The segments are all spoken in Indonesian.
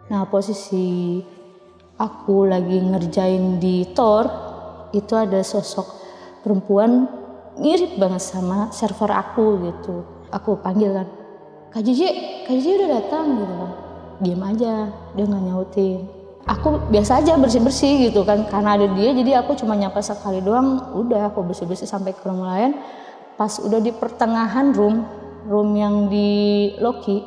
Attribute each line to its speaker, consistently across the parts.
Speaker 1: Nah posisi aku lagi ngerjain di TOR, itu ada sosok perempuan mirip banget sama server aku gitu. Aku panggil kan, Kak Jiji udah datang gitu kan. Diam aja, dia nggak nyautin. Aku biasa aja bersih-bersih gitu kan, karena ada dia jadi aku cuma nyapa sekali doang, udah aku bersih-bersih sampai ke room lain. Pas udah di pertengahan room yang di Loki,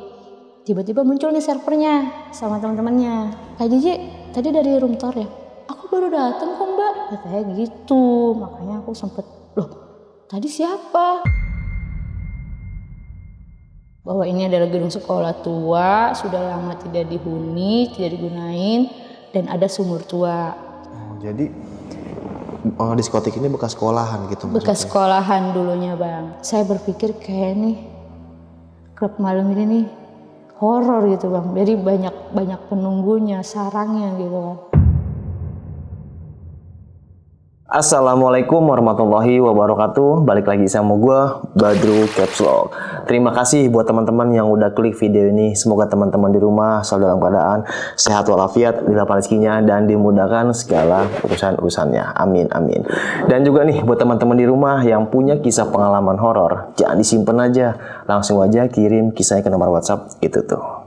Speaker 1: tiba-tiba muncul nih servernya sama teman-temannya. Kak Jiji, tadi dari room tour ya? Aku baru datang kok mbak, katanya gitu. Makanya aku sempet, loh tadi siapa? Bahwa ini adalah gedung sekolah tua, sudah lama tidak dihuni, tidak digunain, dan ada sumur tua.
Speaker 2: Oh, jadi diskotik ini bekas sekolahan gitu maksudnya?
Speaker 1: Bekas sekolahan dulunya bang. Saya berpikir kayak nih klub malam ini nih horor gitu bang. Jadi banyak penunggunya, sarangnya gitu kan.
Speaker 2: Assalamualaikum warahmatullahi wabarakatuh. Balik lagi sama gue, Badru Capslog. Terima kasih buat teman-teman yang udah klik video ini. Semoga teman-teman di rumah selalu dalam keadaan sehat walafiat, dilapangkan rezekinya, dan dimudahkan segala urusan-urusannya. Amin, amin. Dan juga nih buat teman-teman di rumah yang punya kisah pengalaman horor, jangan disimpan aja, langsung aja kirim kisahnya ke nomor WhatsApp itu tuh.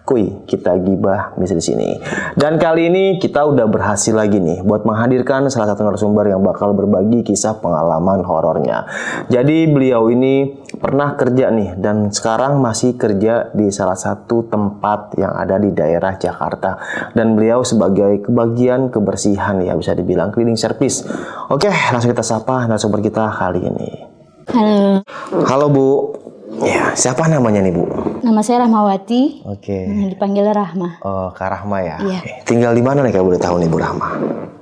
Speaker 2: Kuy, kita gibah di sini. Dan kali ini kita udah berhasil lagi nih buat menghadirkan salah satu narasumber yang bakal berbagi kisah pengalaman horornya. Jadi beliau ini pernah kerja nih dan sekarang masih kerja di salah satu tempat yang ada di daerah Jakarta. Dan beliau sebagai kebagian kebersihan ya, bisa dibilang cleaning service. Oke, langsung kita sapa narasumber kita kali ini.
Speaker 1: Halo.
Speaker 2: Halo Bu. Ya, siapa namanya nih Bu?
Speaker 1: Nama saya Rahmawati.
Speaker 2: Oke.
Speaker 1: Dipanggil Rahma.
Speaker 2: Oh, Kak Rahma ya.
Speaker 1: Iya.
Speaker 2: Oke. Tinggal di mana nih kalau boleh tahu nih Bu Rahma?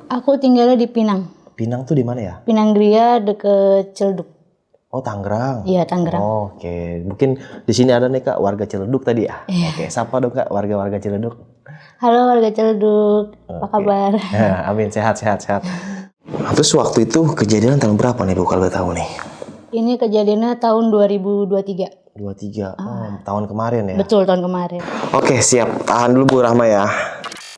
Speaker 1: Aku tinggalnya di Pinang.
Speaker 2: Pinang tuh di mana ya?
Speaker 1: Pinanggria deket Ciledug.
Speaker 2: Oh, Tangerang.
Speaker 1: Iya, Tangerang.
Speaker 2: Oh, oke. Mungkin di sini ada nih Kak warga Ciledug tadi ya.
Speaker 1: Iya.
Speaker 2: Oke, sapa dong Kak warga-warga Ciledug.
Speaker 1: Halo warga Ciledug, apa kabar?
Speaker 2: Ya, amin, sehat. Nah, terus waktu itu kejadian tahun berapa nih Bu kalau boleh tahu nih?
Speaker 1: Ini kejadiannya tahun 2023.
Speaker 2: 23. Oh, tahun kemarin ya.
Speaker 1: Betul, tahun kemarin.
Speaker 2: Oke, siap. Tahan dulu Bu Rahma ya.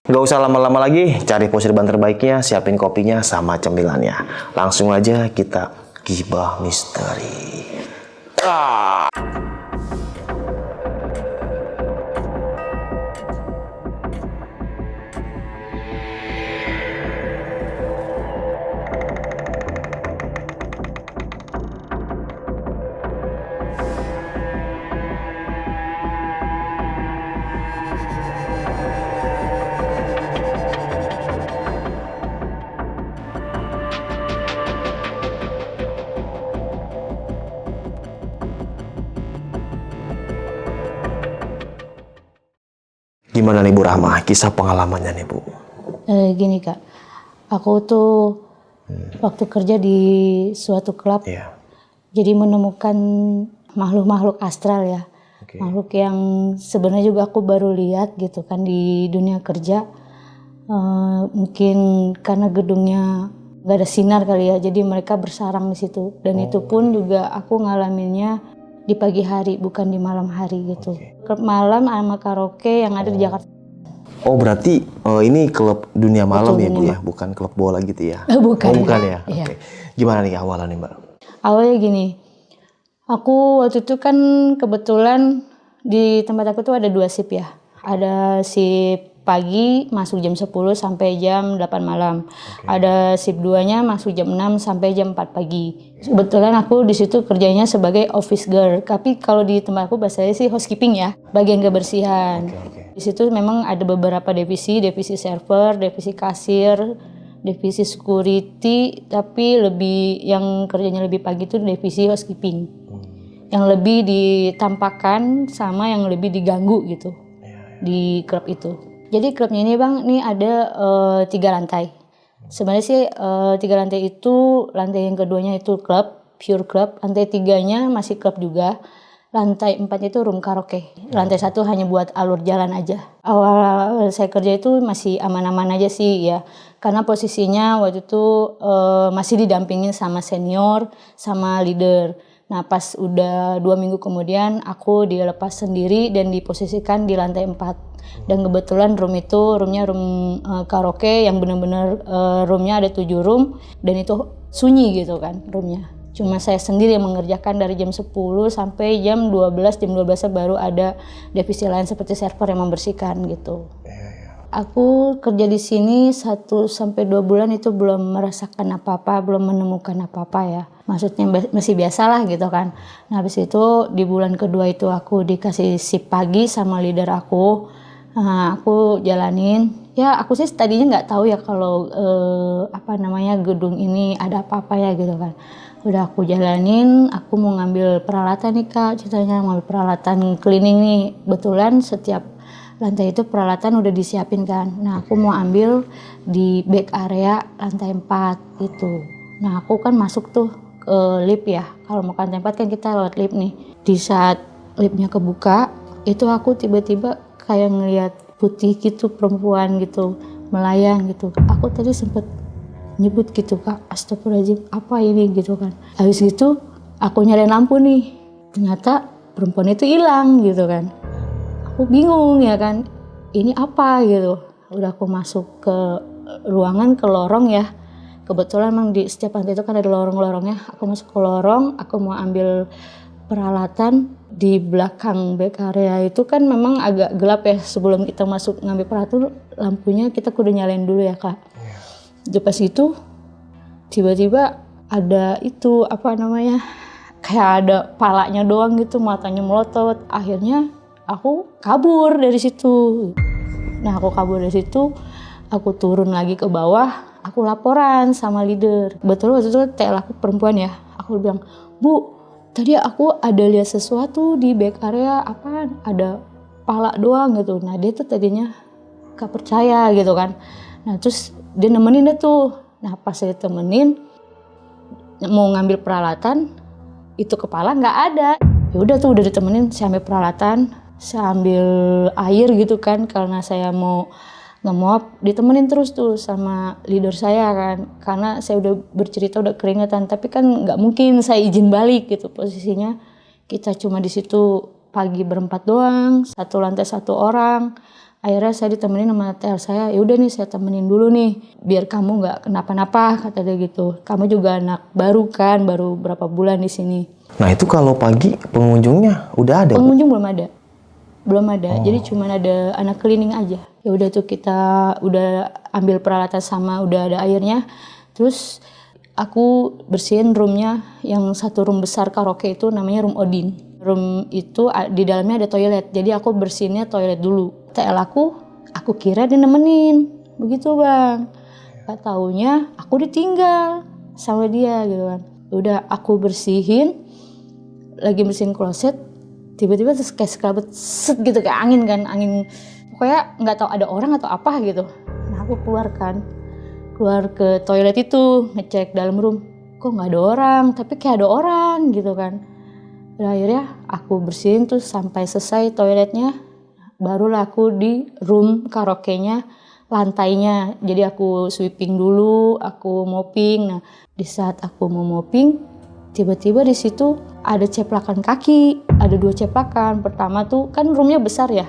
Speaker 2: Nggak usah lama-lama lagi, cari posisi ban terbaiknya, siapin kopinya sama cemilannya. Langsung aja kita gibah misteri. Gimana nih Bu Rahma, kisah pengalamannya nih Bu?
Speaker 1: Gini kak, aku tuh waktu kerja di suatu klub,
Speaker 2: Iya.
Speaker 1: jadi menemukan makhluk-makhluk astral ya.
Speaker 2: Oke.
Speaker 1: Makhluk yang sebenarnya juga aku baru lihat gitu kan di dunia kerja. Mungkin karena gedungnya gak ada sinar kali ya, jadi mereka bersarang di situ. Dan itu pun juga aku ngalaminnya di pagi hari, bukan di malam hari gitu. Klub malam sama karaoke yang ada di Jakarta.
Speaker 2: Oh, berarti ini klub dunia malam.
Speaker 1: Betul,
Speaker 2: ya Bu
Speaker 1: dunia
Speaker 2: ya, bukan klub bola gitu ya?
Speaker 1: Bukan.
Speaker 2: Oh, bukan ya?
Speaker 1: Iya.
Speaker 2: Oke. Gimana nih awalnya nih Mbak?
Speaker 1: Awalnya gini, aku waktu itu kan kebetulan di tempat aku tuh ada 2 shift ya. Ada shift pagi masuk jam 10 sampai jam 8 malam. Ada shift 2-nya masuk jam 6 sampai jam 4 pagi. Kebetulan aku di situ kerjanya sebagai office girl. Tapi kalau di tempat aku bahasanya sih housekeeping ya, bagian kebersihan.
Speaker 2: Oke.
Speaker 1: Di situ memang ada beberapa divisi server, divisi kasir, divisi security, tapi lebih yang kerjanya lebih pagi itu divisi housekeeping. Yang lebih ditampakkan sama yang lebih diganggu gitu di klub itu. Jadi klubnya ini bang, ini ada 3 lantai. Sebenarnya sih 3 lantai itu, lantai yang keduanya itu klub, pure klub. Lantai 3-nya masih klub juga. Lantai 4 itu room karaoke. Lantai 1 hanya buat alur jalan aja. Awal saya kerja itu masih aman-aman aja sih ya. Karena posisinya waktu itu masih didampingin sama senior, sama leader. Nah pas udah 2 minggu kemudian aku dilepas sendiri dan diposisikan di lantai 4. Dan kebetulan roomnya room karaoke yang benar-benar roomnya ada 7 room dan itu sunyi gitu kan roomnya. Cuma saya sendiri yang mengerjakan dari jam 10 sampai jam 12 baru ada divisi lain seperti server yang membersihkan gitu. Aku kerja di sini 1 sampai 2 bulan itu belum merasakan apa-apa, belum menemukan apa-apa ya. Maksudnya masih biasalah gitu kan. Nah habis itu di bulan kedua itu aku dikasih shift pagi sama leader aku. Nah, aku jalanin. Ya aku sih tadinya nggak tahu ya kalau gedung ini ada apa-apa ya gitu kan. Udah aku jalanin, aku mau ngambil peralatan nih Kak, ceritanya ngambil peralatan cleaning nih. Betulan setiap lantai itu peralatan udah disiapin kan. Nah aku mau ambil di back area lantai 4 gitu. Nah aku kan masuk tuh ke lift ya. Kalau mau ke lantai 4 kan kita lewat lift nih. Di saat liftnya kebuka, itu aku tiba-tiba kayak ngelihat putih gitu perempuan gitu melayang gitu. Aku tadi sempet nyebut gitu Kak, astagfirullahaladzim apa ini gitu kan. Habis gitu aku nyalain lampu nih. Ternyata perempuan itu hilang gitu kan. Aku bingung ya kan, ini apa gitu. Udah aku masuk ke ruangan, ke lorong ya. Kebetulan memang di setiap lantai itu kan ada lorong-lorongnya. Aku masuk ke lorong, aku mau ambil peralatan. Di belakang back area itu kan memang agak gelap ya. Sebelum kita masuk ngambil peralatan, lampunya kita kudu nyalain dulu ya Kak. Pas itu tiba-tiba ada itu kayak ada palanya doang gitu, matanya melotot. Akhirnya aku kabur dari situ. Nah aku kabur dari situ, aku turun lagi ke bawah, aku laporan sama leader. Betul waktu itu TL aku perempuan ya. Aku bilang, Bu, tadi aku ada lihat sesuatu di back area, ada pala doang gitu. Nah dia tuh tadinya gak percaya gitu kan. Nah terus dia nemenin dia tuh. Nah pas saya temenin, mau ngambil peralatan, itu kepala nggak ada. Ya udah tuh udah ditemenin, saya ambil peralatan, saya ambil air gitu kan karena saya mau nge-mop, ditemenin terus tuh sama leader saya kan, karena saya udah bercerita udah keringetan, tapi kan nggak mungkin saya izin balik gitu posisinya. Kita cuma di situ pagi berempat doang, 1 lantai 1 orang. Akhirnya saya ditemenin sama TL saya, ya udah nih saya temenin dulu nih, biar kamu nggak kenapa-napa kata dia gitu. Kamu juga anak baru kan, baru berapa bulan di sini.
Speaker 2: Nah itu kalau pagi pengunjungnya udah ada?
Speaker 1: Pengunjung belum ada. Jadi cuma ada anak cleaning aja. Ya udah tuh kita udah ambil peralatan sama udah ada airnya. Terus aku bersihin roomnya yang 1 room besar karaoke itu namanya room Odin. Room itu di dalamnya ada toilet. Jadi aku bersihinnya toilet dulu. TL aku kira dia nemenin. Begitu Bang. Gak taunya aku ditinggal sama dia gitu kan. Udah aku bersihin, lagi bersihin kloset, tiba-tiba terus kayak sekabut set gitu kayak angin pokoknya nggak tahu ada orang atau apa gitu. Nah aku keluar ke toilet itu ngecek dalam room, kok nggak ada orang tapi kayak ada orang gitu kan. Dan akhirnya aku bersihin tuh sampai selesai toiletnya, barulah aku di room karaoke-nya lantainya. Jadi aku sweeping dulu, aku mopping. Nah di saat aku mau mopping, tiba-tiba di situ ada ceplakan kaki, ada 2 ceplakan. Pertama tuh kan roomnya besar ya,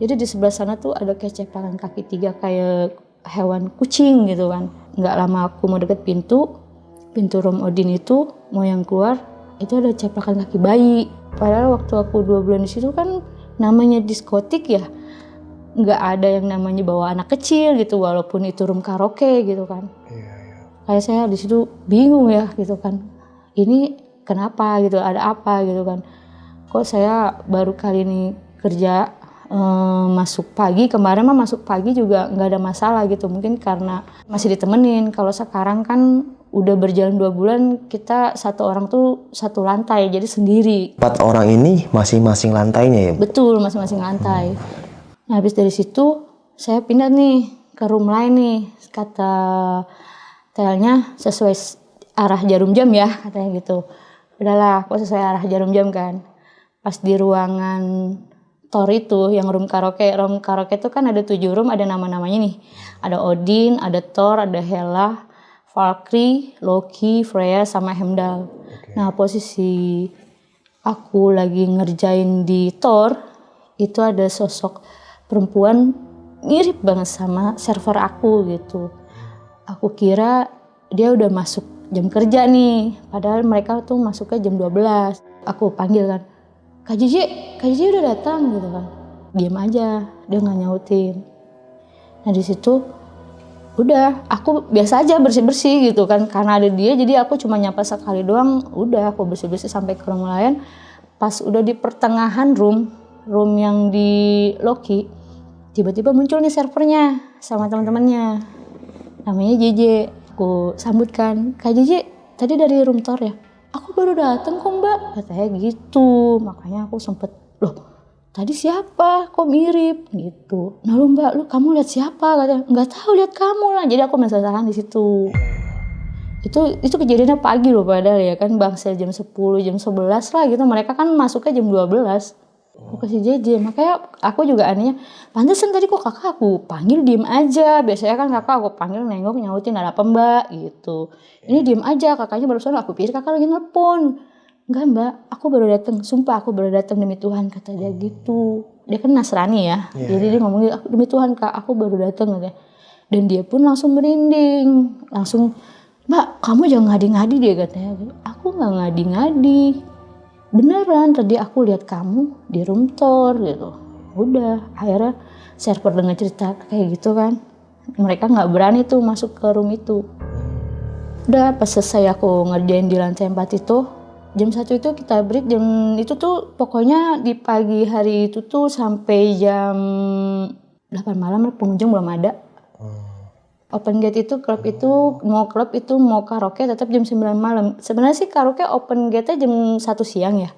Speaker 1: jadi di sebelah sana tuh ada kayak ceplakan kaki 3 kayak hewan kucing gitu kan. Nggak lama aku mau deket pintu room Odin itu mau yang keluar, itu ada ceplakan kaki bayi. Padahal waktu aku 2 bulan di situ kan namanya diskotik ya, nggak ada yang namanya bawa anak kecil gitu, walaupun itu room karaoke gitu kan. Kayak saya di situ bingung ya gitu kan. Ini kenapa gitu, ada apa gitu kan. Kok saya baru kali ini kerja masuk pagi, kemarin mah masuk pagi juga nggak ada masalah gitu. Mungkin karena masih ditemenin. Kalau sekarang kan udah berjalan 2 bulan, kita 1 orang tuh 1 lantai, jadi sendiri.
Speaker 2: 4 orang ini masing-masing lantainya ya?
Speaker 1: Betul, masing-masing lantai. Nah habis dari situ saya pindah nih ke room lain nih. Kata TL-nya sesuai arah jarum jam ya katanya gitu. Udahlah aku sesuai arah jarum jam kan. Pas di ruangan Tor itu yang room karaoke itu kan ada 7 room, ada nama-namanya nih. Ada Odin, ada Thor, ada Hela, Valkyrie, Loki, Freya, sama Heimdall. Nah posisi aku lagi ngerjain di Thor, itu ada sosok perempuan mirip banget sama server aku gitu. Aku kira dia udah masuk jam kerja nih, padahal mereka tuh masuknya jam 12. Aku panggil kan, Kak Jiji udah datang gitu kan. Diam aja, dia nggak nyautin. Nah di situ udah aku biasa aja bersih-bersih gitu kan, karena ada dia jadi aku cuma nyapa sekali doang, udah aku bersih-bersih sampai ke room lain. Pas udah di pertengahan room yang di Loki, tiba-tiba muncul nih servernya sama teman-temannya, namanya JJ. Aku sambutkan, Kak JJ tadi dari room Thor ya? Aku baru datang kok mbak, katanya gitu. Makanya aku sempet, loh tadi siapa? Kok mirip gitu. Nah lu mbak, kamu lihat siapa? Katanya, nggak tahu, lihat kamu lah. Jadi aku masalah di situ. Itu kejadiannya pagi loh padahal ya kan, bangsa jam 10, jam 11 lah gitu. Mereka kan masuknya jam 12. Aku kasih JJ, makanya aku juga anehnya, pantesan tadi kok kakak aku panggil diem aja. Biasanya kan kakak aku panggil nengok nyautin ada apa mbak gitu. Ini diem aja, kakaknya barusan aku pikir kakak lagi nelpon. Enggak mbak, aku baru datang, sumpah aku baru datang demi Tuhan, kata dia gitu. Dia kan Nasrani ya, jadi dia ngomong demi Tuhan kak, aku baru datang katanya. Dan dia pun langsung merinding, langsung, mbak kamu jangan ngadi-ngadi dia katanya. Aku nggak ngadi-ngadi, beneran tadi aku lihat kamu di room Thor gitu. Udah, akhirnya server dengar cerita kayak gitu kan, mereka nggak berani tuh masuk ke room itu. Udah pas selesai aku ngerjain di lantai 4 itu, jam 1 itu kita break, jam itu tuh pokoknya di pagi hari itu tuh sampai jam 8 malam pengunjung belum ada. Open gate itu klub itu mau karaoke tetap jam 9 malam. Sebenarnya sih karaoke open gate-nya jam 1 siang ya.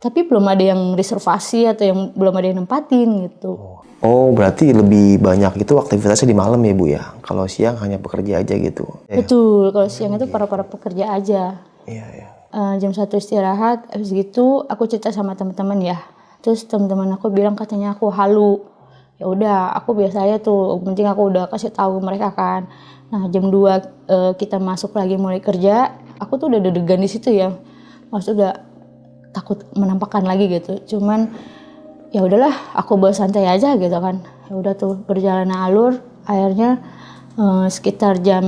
Speaker 1: Tapi belum ada yang reservasi atau yang belum ada yang nempatin gitu.
Speaker 2: Oh, berarti lebih banyak itu aktivitasnya di malam ya Bu ya? Kalau siang hanya pekerja aja gitu?
Speaker 1: Betul, kalau siang itu para pekerja aja.
Speaker 2: Iya.
Speaker 1: Jam 1 istirahat, habis gitu aku cerita sama teman-teman ya. Terus teman-teman aku bilang katanya aku halu. Ya udah, aku biasa aja tuh, penting aku udah kasih tahu mereka kan. Nah, jam 2 kita masuk lagi mulai kerja, aku tuh udah deg-degan di situ ya. Maksudnya udah takut menampakkan lagi gitu. Cuman ya udahlah, aku bawa santai aja gitu kan. Ya udah tuh berjalan alur, akhirnya sekitar jam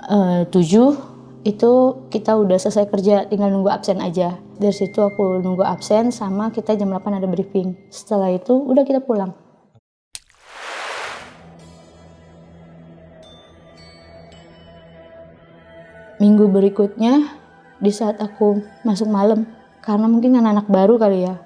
Speaker 1: 7 itu kita udah selesai kerja, tinggal nunggu absen aja. Dari situ aku nunggu absen sama kita jam 8 ada briefing. Setelah itu udah kita pulang. Minggu berikutnya di saat aku masuk malam, karena mungkin anak-anak baru kali ya.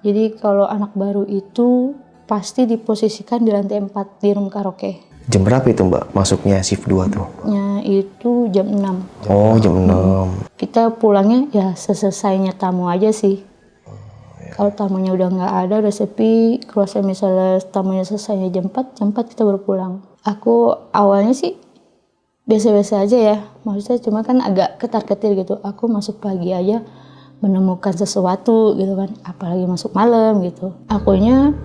Speaker 1: Jadi kalau anak baru itu pasti diposisikan di lantai 4 di room karaoke.
Speaker 2: Jam berapa itu Mbak masuknya shift 2 tuh?
Speaker 1: Ya itu jam 6.
Speaker 2: Oh jam 6.
Speaker 1: Kita pulangnya ya selesainya tamu aja sih. Kalau tamunya udah nggak ada, udah sepi, kalau misalnya tamunya selesainya jam 4 kita baru pulang. Aku awalnya sih biasa-biasa aja ya, maksudnya cuma kan agak ketar-ketir gitu. Aku masuk pagi aja menemukan sesuatu gitu kan, apalagi masuk malam gitu. Akunya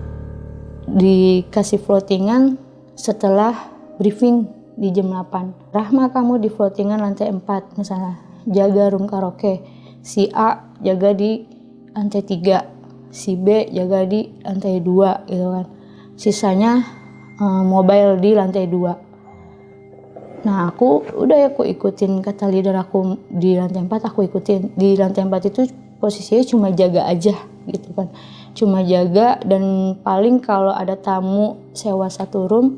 Speaker 1: dikasih floatingan setelah briefing di jam 8. Rahma, kamu di floatingan lantai 4 misalnya, jaga room karaoke. Si A jaga di lantai 3, si B jaga di lantai 2 gitu kan. Sisanya mobile di lantai 2. Nah aku ikutin kata leader aku di lantai 4, aku ikutin. Di lantai 4 itu posisinya cuma jaga aja gitu kan. Cuma jaga, dan paling kalau ada tamu sewa satu room,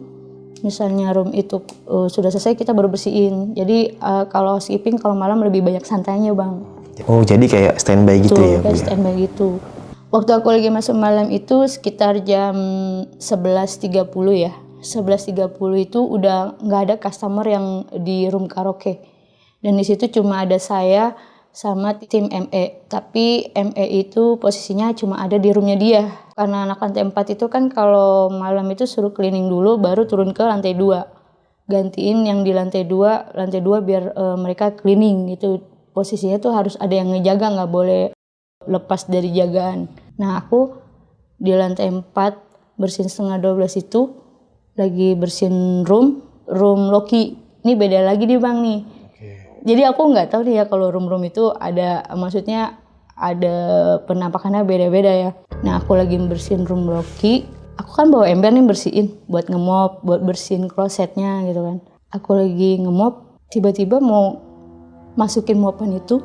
Speaker 1: misalnya room itu sudah selesai, kita baru bersihin. Jadi kalau skipping, kalau malam lebih banyak santainya bang.
Speaker 2: Oh jadi kayak standby gitu ya Bu?
Speaker 1: Kayak standby gitu. Waktu aku lagi masuk malam itu sekitar jam 11.30 ya. 11.30 itu udah nggak ada customer yang di room karaoke. Dan di situ cuma ada saya sama tim ME. Tapi ME itu posisinya cuma ada di roomnya dia. Karena anak lantai 4 itu kan kalau malam itu suruh cleaning dulu baru turun ke lantai 2. Gantiin yang di lantai 2 biar mereka cleaning gitu. Posisinya tuh harus ada yang ngejaga, nggak boleh lepas dari jagaan. Nah aku di lantai 4 bersihin setengah 12 itu lagi bersihin room Loki. ini beda lagi nih bang nih. Jadi aku nggak tahu nih ya kalau room itu ada, maksudnya ada penampakannya beda-beda ya. Nah aku lagi bersihin room Loki, aku kan bawa ember nih bersihin, buat ngemop, buat bersihin klosetnya gitu kan. Aku lagi ngemop, tiba-tiba mau masukin mopan itu,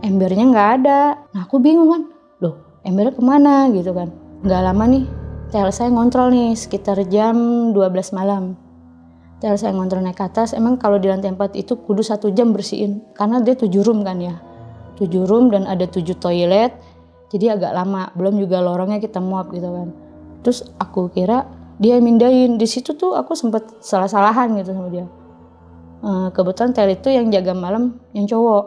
Speaker 1: embernya nggak ada. Nah aku bingung kan, loh embernya kemana gitu kan. Nggak lama nih, TL saya ngontrol nih sekitar jam 12 malam. TL saya ngontrol naik ke atas, emang kalau di lantai 4 itu kudu 1 jam bersihin. Karena dia 7 room kan ya. 7 room dan ada 7 toilet, jadi agak lama. Belum juga lorongnya kita muap gitu kan. Terus aku kira dia mindahin. Di situ tuh aku sempat salah-salahan gitu sama dia. Kebetulan TL itu yang jaga malam yang cowok.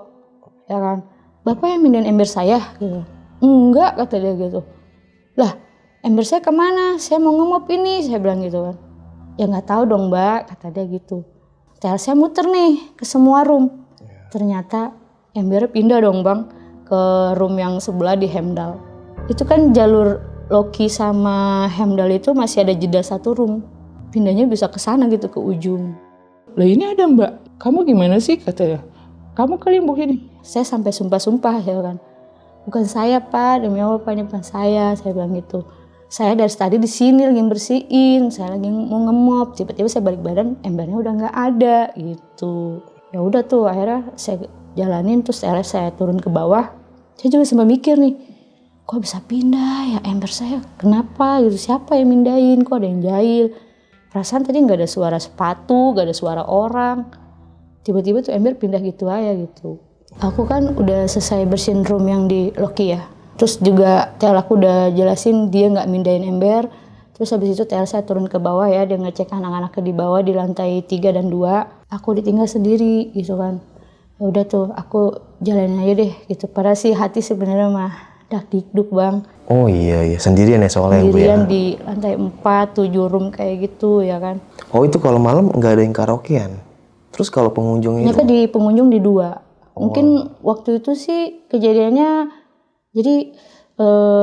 Speaker 1: Ya kan. Bapak yang mindahin ember saya gitu. Enggak kata dia gitu. Lah ember saya kemana? Saya mau ngemop ini, saya bilang gitu kan. Ya nggak tahu dong mbak, kata dia gitu. TL saya muter nih ke semua room. Ternyata embernya pindah dong bang ke room yang sebelah di Hemdal. Itu kan jalur Loki sama Hemdal itu masih ada jeda 1 room. Pindahnya bisa ke sana gitu, ke ujung.
Speaker 3: Lah ini ada mbak, kamu gimana sih katanya? Kamu kali yang begini.
Speaker 1: Saya sampai sumpah-sumpah ya kan. Bukan saya pak, demi Allah pak, ini bukan saya bilang gitu. Saya dari tadi di sini lagi bersihin, saya lagi mau ngemop, tiba-tiba saya balik badan, embernya udah nggak ada gitu. Ya udah tuh akhirnya saya jalanin, terus akhirnya saya turun ke bawah. Saya juga sempat mikir nih, kok bisa pindah ya ember saya? Kenapa gitu? Siapa yang mindahin? Kok ada yang jahil? Perasaan tadi nggak ada suara sepatu, nggak ada suara orang. Tiba-tiba tuh ember pindah gitu aja gitu. Aku kan udah selesai bersihin room yang di Loki ya. Terus juga TL aku udah jelasin dia nggak mindahin ember. Terus habis itu TL saya turun ke bawah ya, dia ngecek anak-anaknya di bawah di lantai 3 dan 2. Aku ditinggal sendiri gitu kan. Ya udah tuh aku jalanin aja deh gitu. Padahal sih hati sebenarnya mah dak-dikduk bang.
Speaker 2: Oh iya, sendirian ya soalnya
Speaker 1: Sendirian
Speaker 2: Bu ya.
Speaker 1: di lantai 4, 7 room kayak gitu ya kan.
Speaker 2: Oh itu kalau malam nggak ada yang karaokean. Terus kalau pengunjung itu?
Speaker 1: Ternyata di pengunjung di 2. Mungkin waktu itu sih kejadiannya, jadi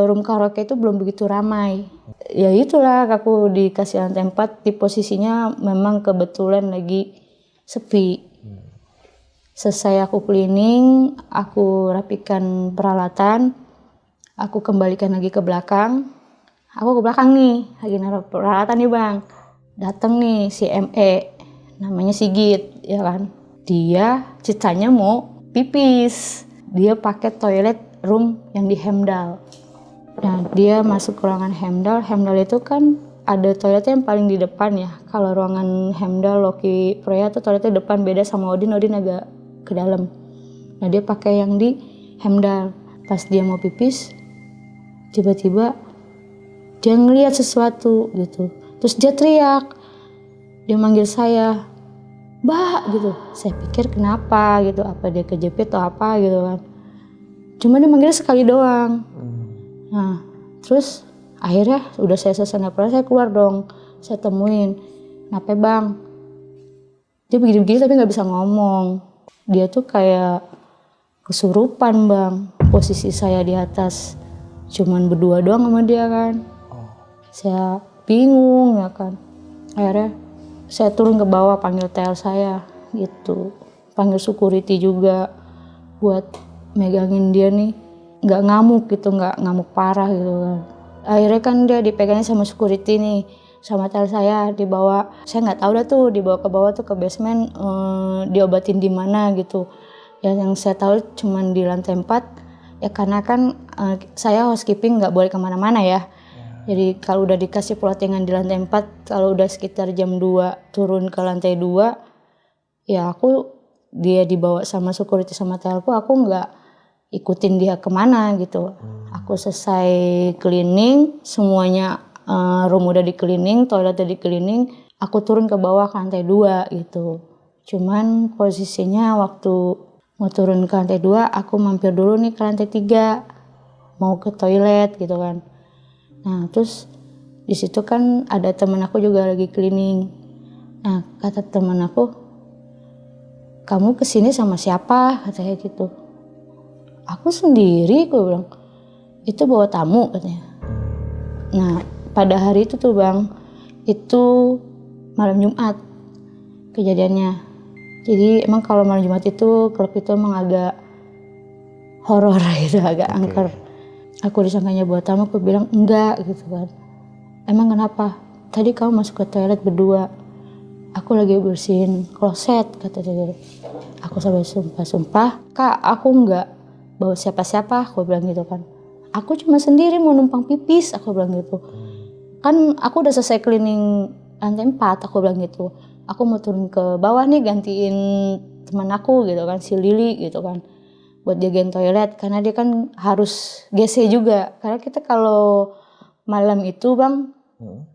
Speaker 1: room karaoke itu belum begitu ramai. Ya itulah aku dikasih lantai 4, di posisinya memang kebetulan lagi sepi. Selesai aku cleaning, aku rapikan peralatan, aku kembalikan lagi ke belakang. Aku ke belakang nih, lagi naruh peralatan nih bang. Datang nih si ME, namanya Sigit ya kan. Dia ceritanya mau pipis. Dia pakai toilet room yang di Hemdal. Nah dia masuk ke ruangan Hemdal. Hemdal itu kan ada toiletnya yang paling di depan ya. Kalau ruangan Hemdal, Loki, Freya tuh toiletnya depan, beda sama Odin agak ke dalam. Nah dia pakai yang di Hemdal. Pas dia mau pipis, tiba-tiba dia ngelihat sesuatu gitu. Terus dia teriak. Dia manggil saya, Mbak gitu. Saya pikir kenapa gitu, apa dia kejepit atau apa gitu kan. Cuma dia manggilnya sekali doang. Nah terus akhirnya udah saya selesai ngepel, saya keluar dong. Saya temuin, kenapa bang? Dia begini-begini tapi gak bisa ngomong. Dia tuh kayak kesurupan bang. Posisi saya di atas, cuman berdua doang sama dia kan. Saya bingung ya kan. Akhirnya saya turun ke bawah panggil TL saya gitu. Panggil security juga buat megangin dia nih. Nggak ngamuk gitu, nggak ngamuk parah gitu kan. Akhirnya kan dia dipegangin sama security nih. Sama TL saya dibawa. Saya nggak tahu dah tuh dibawa ke bawah tuh ke basement, diobatin di mana gitu. Ya yang saya tahu cuman di lantai 4. Ya karena kan saya housekeeping nggak boleh kemana-mana ya. Jadi kalau udah dikasih plottingan di lantai 4, kalau udah sekitar jam 2 turun ke lantai 2, ya dia dibawa sama security sama telku, aku nggak ikutin dia kemana gitu. Aku selesai cleaning, semuanya room udah di cleaning, toilet udah di cleaning, aku turun ke bawah ke lantai 2 gitu. Cuman posisinya waktu mau turun ke lantai 2, aku mampir dulu nih ke lantai 3, mau ke toilet gitu kan. Nah terus di situ kan ada teman aku juga lagi cleaning. Nah kata teman aku, kamu kesini sama siapa? Katanya gitu. Aku sendiri, gue bilang. Itu bawa tamu katanya. Nah pada hari itu tuh bang, itu malam Jumat kejadiannya. Jadi emang kalau malam Jumat itu klub itu emang agak horor gitu, agak angker. Aku disangkanya bawa tamu, aku bilang enggak gitu kan. Emang kenapa? Tadi kamu masuk ke toilet berdua. Aku lagi bersihin kloset, kata dia. Aku sampai sumpah, Kak, aku enggak bawa siapa-siapa, aku bilang gitu kan. Aku cuma sendiri mau numpang pipis, aku bilang gitu. Kan aku udah selesai cleaning lantai 4, aku bilang gitu. Aku mau turun ke bawah nih gantiin teman aku gitu kan, si Lili gitu kan. Buat jagain toilet, karena dia kan harus GC juga. Karena kita kalau malam itu Bang,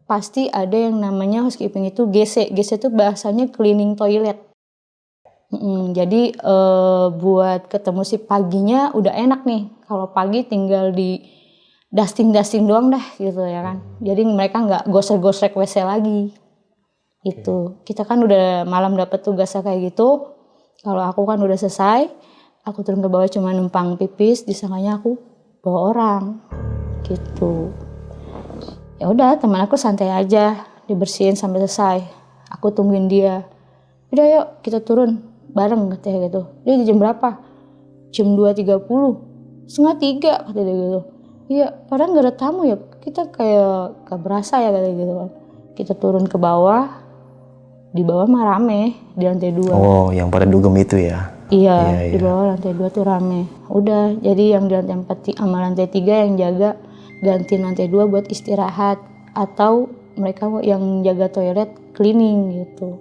Speaker 1: pasti ada yang namanya housekeeping itu GC. GC itu bahasanya cleaning toilet. Jadi buat ketemu si paginya udah enak nih. Kalau pagi tinggal di dusting doang dah gitu ya kan. Jadi mereka nggak gosek-gosek WC lagi. Itu kita kan udah malam dapat tugasnya kayak gitu. Kalau aku kan udah selesai, aku turun ke bawah cuma numpang pipis, disangkanya aku bawa orang gitu. Ya udah, teman aku santai aja, dibersihin sampai selesai. Aku tungguin dia. Udah yuk kita turun bareng katanya gitu. Dia jam berapa? Jam 2.30, setengah 3 kata dia gitu. Iya, padahal gak ada tamu ya, kita kayak gak berasa ya katanya gitu kan. Kita turun ke bawah, di bawah mah rame, di lantai 2.
Speaker 2: Oh, yang pada dugem itu ya?
Speaker 1: Iya, di bawah lantai 2 tuh rame. Udah, jadi yang di lantai 4 sama lantai 3 yang jaga, gantiin lantai 2 buat istirahat. Atau mereka yang jaga toilet cleaning gitu.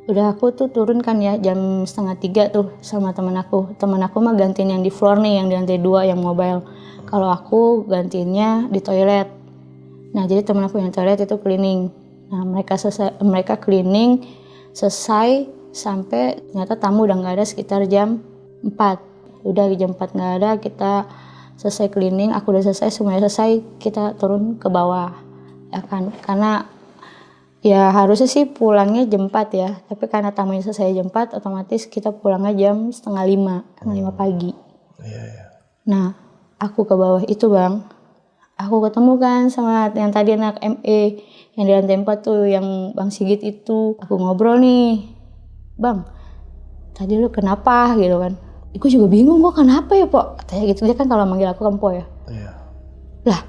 Speaker 1: Udah aku tuh turun kan ya jam setengah 3 tuh sama teman aku. Teman aku mah gantiin yang di floor nih, yang di lantai 2 yang mobile. Kalau aku gantiinnya di toilet. Nah jadi teman aku yang toilet itu cleaning. Nah mereka cleaning selesai sampai ternyata tamu udah nggak ada sekitar jam 4. Udah jam 4 nggak ada, kita selesai cleaning, aku udah selesai, semuanya selesai, kita turun ke bawah. Ya kan, karena ya harusnya sih pulangnya jam 4 ya, tapi karena tamunya selesai jam 4, otomatis kita pulangnya jam setengah 5 pagi. Nah, aku ke bawah itu Bang, aku ketemu kan sama yang tadi anak ME, yang di lantai 4 tuh, yang Bang Sigit itu. Aku ngobrol nih, Bang, tadi lu kenapa gitu kan. Aku juga bingung, gua kenapa ya Pok, katanya gitu. Dia kan kalau manggil aku kan Po ya. Lah,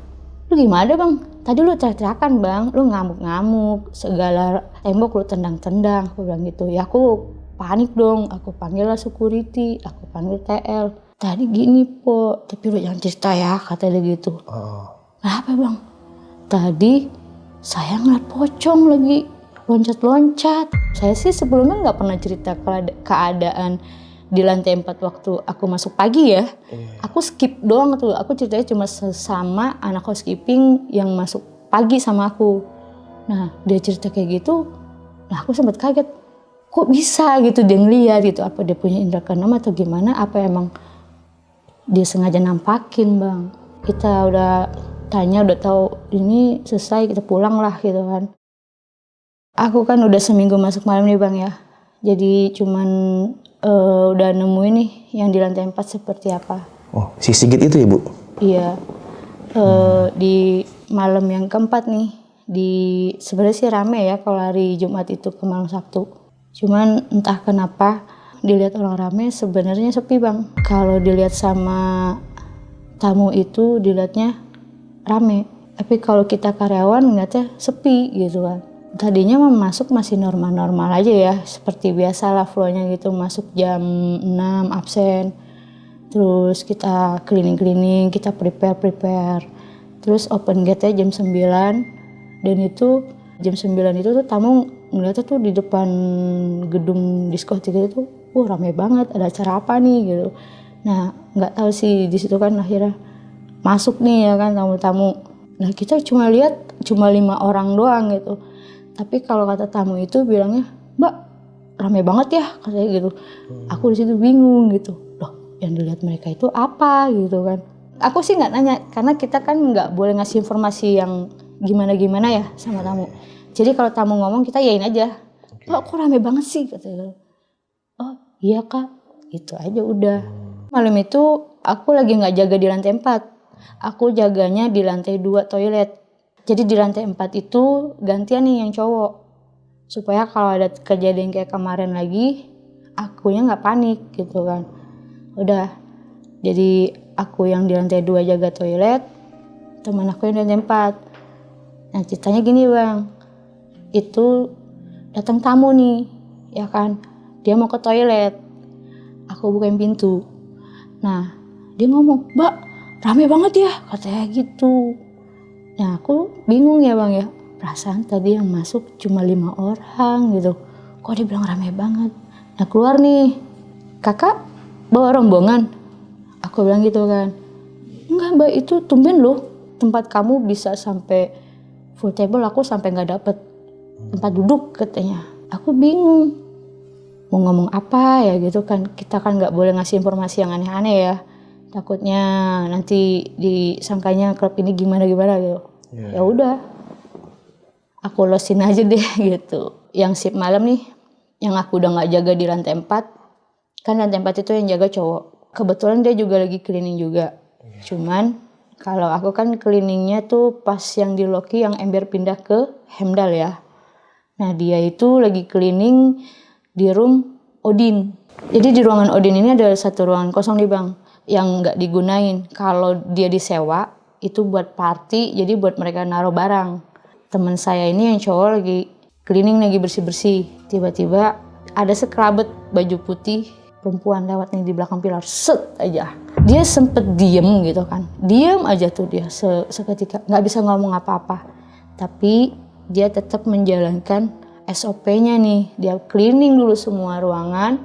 Speaker 1: lu gimana Bang? Tadi lu teriak-teriakan Bang, lu ngamuk-ngamuk, segala tembok lu tendang-tendang, aku bilang gitu. Ya aku panik dong, aku panggil lah security, aku panggil TL. Tadi gini Po, tapi lu jangan cerita ya, kata dia gitu. Kenapa Bang? Tadi saya ngeliat pocong lagi loncat-loncat. Saya sih sebelumnya nggak pernah cerita keadaan di lantai 4 waktu aku masuk pagi ya. Aku skip doang tuh, aku ceritanya cuma sama anak housekeeping yang masuk pagi sama aku. Nah dia cerita kayak gitu, nah aku sempat kaget. Kok bisa gitu dia ngeliat gitu, apa dia punya indera keenam atau gimana, apa emang dia sengaja nampakin Bang. Kita udah tanya, udah tahu ini selesai, kita pulang lah gitu kan. Aku kan udah seminggu masuk malam nih Bang ya, jadi cuman udah nemuin nih yang di lantai 4 seperti apa.
Speaker 2: Oh, si Sigit itu ya Bu?
Speaker 1: Iya, di malam yang keempat nih, sebenarnya sih rame ya kalau hari Jumat itu ke malam Sabtu. Cuman entah kenapa dilihat orang rame, sebenarnya sepi Bang. Kalau dilihat sama tamu itu dilihatnya rame, tapi kalau kita karyawan ngeliatnya sepi gitu kan. Tadinya masuk masih normal-normal aja ya, seperti biasa lah flow-nya gitu, masuk jam 6 absen, terus kita cleaning, kita prepare, terus open gate-nya jam 9, dan itu jam 9 itu tuh tamu ngeliatnya tuh di depan gedung diskotik itu, rame banget, ada acara apa nih gitu. Nah nggak tahu sih di situ kan akhirnya masuk nih ya kan tamu-tamu. Nah kita cuma lihat cuma 5 orang doang gitu. Tapi kalau kata tamu itu bilangnya, Mbak rame banget ya katanya gitu. Aku di situ bingung gitu. Loh yang dilihat mereka itu apa gitu kan. Aku sih nggak nanya karena kita kan nggak boleh ngasih informasi yang gimana-gimana ya sama tamu. Jadi kalau tamu ngomong kita yain aja. Mbak kok rame banget sih katanya. Oh iya Kak, gitu aja udah. Malam itu aku lagi nggak jaga di lantai 4. Aku jaganya di lantai 2 toilet. Jadi di lantai 4 itu gantian nih yang cowok. Supaya kalau ada kejadian kayak kemarin lagi, akunya nggak panik gitu kan. Udah, jadi aku yang di lantai 2 jaga toilet, teman aku yang di lantai 4. Nah ceritanya gini bang, itu datang tamu nih, ya kan, dia mau ke toilet, aku bukain pintu. Nah dia ngomong, "Mbak, rame banget ya," katanya gitu. Nah aku bingung ya bang ya, perasaan tadi yang masuk cuma 5 orang gitu, kok dia bilang rame banget. Nah keluar nih, "Kakak bawa rombongan?" Aku bilang gitu kan. "Enggak mbak, itu tumben loh tempat kamu bisa sampai full table, aku sampai nggak dapet tempat duduk," katanya. Aku bingung mau ngomong apa ya gitu kan, kita kan nggak boleh ngasih informasi yang aneh-aneh ya, takutnya nanti disangkanya klub ini gimana-gimana gitu. Ya udah, aku losin aja deh gitu. Yang shift malam nih, yang aku udah nggak jaga di lantai 4, kan lantai 4 itu yang jaga cowok. Kebetulan dia juga lagi cleaning juga. Cuman kalau aku kan cleaningnya tuh pas yang di Loki yang ember pindah ke Hemdal ya. Nah dia itu lagi cleaning di room Odin. Jadi di ruangan Odin ini ada satu ruangan kosong nih bang, yang nggak digunain. Kalau dia disewa itu buat party, jadi buat mereka naruh barang. Teman saya ini yang cowok lagi cleaning, lagi bersih-bersih. Tiba-tiba ada sekelabet baju putih perempuan lewat nih di belakang pilar, set aja. Dia sempet diem gitu kan, diem aja tuh dia seketika, nggak bisa ngomong apa-apa. Tapi dia tetap menjalankan SOP-nya nih, dia cleaning dulu semua ruangan,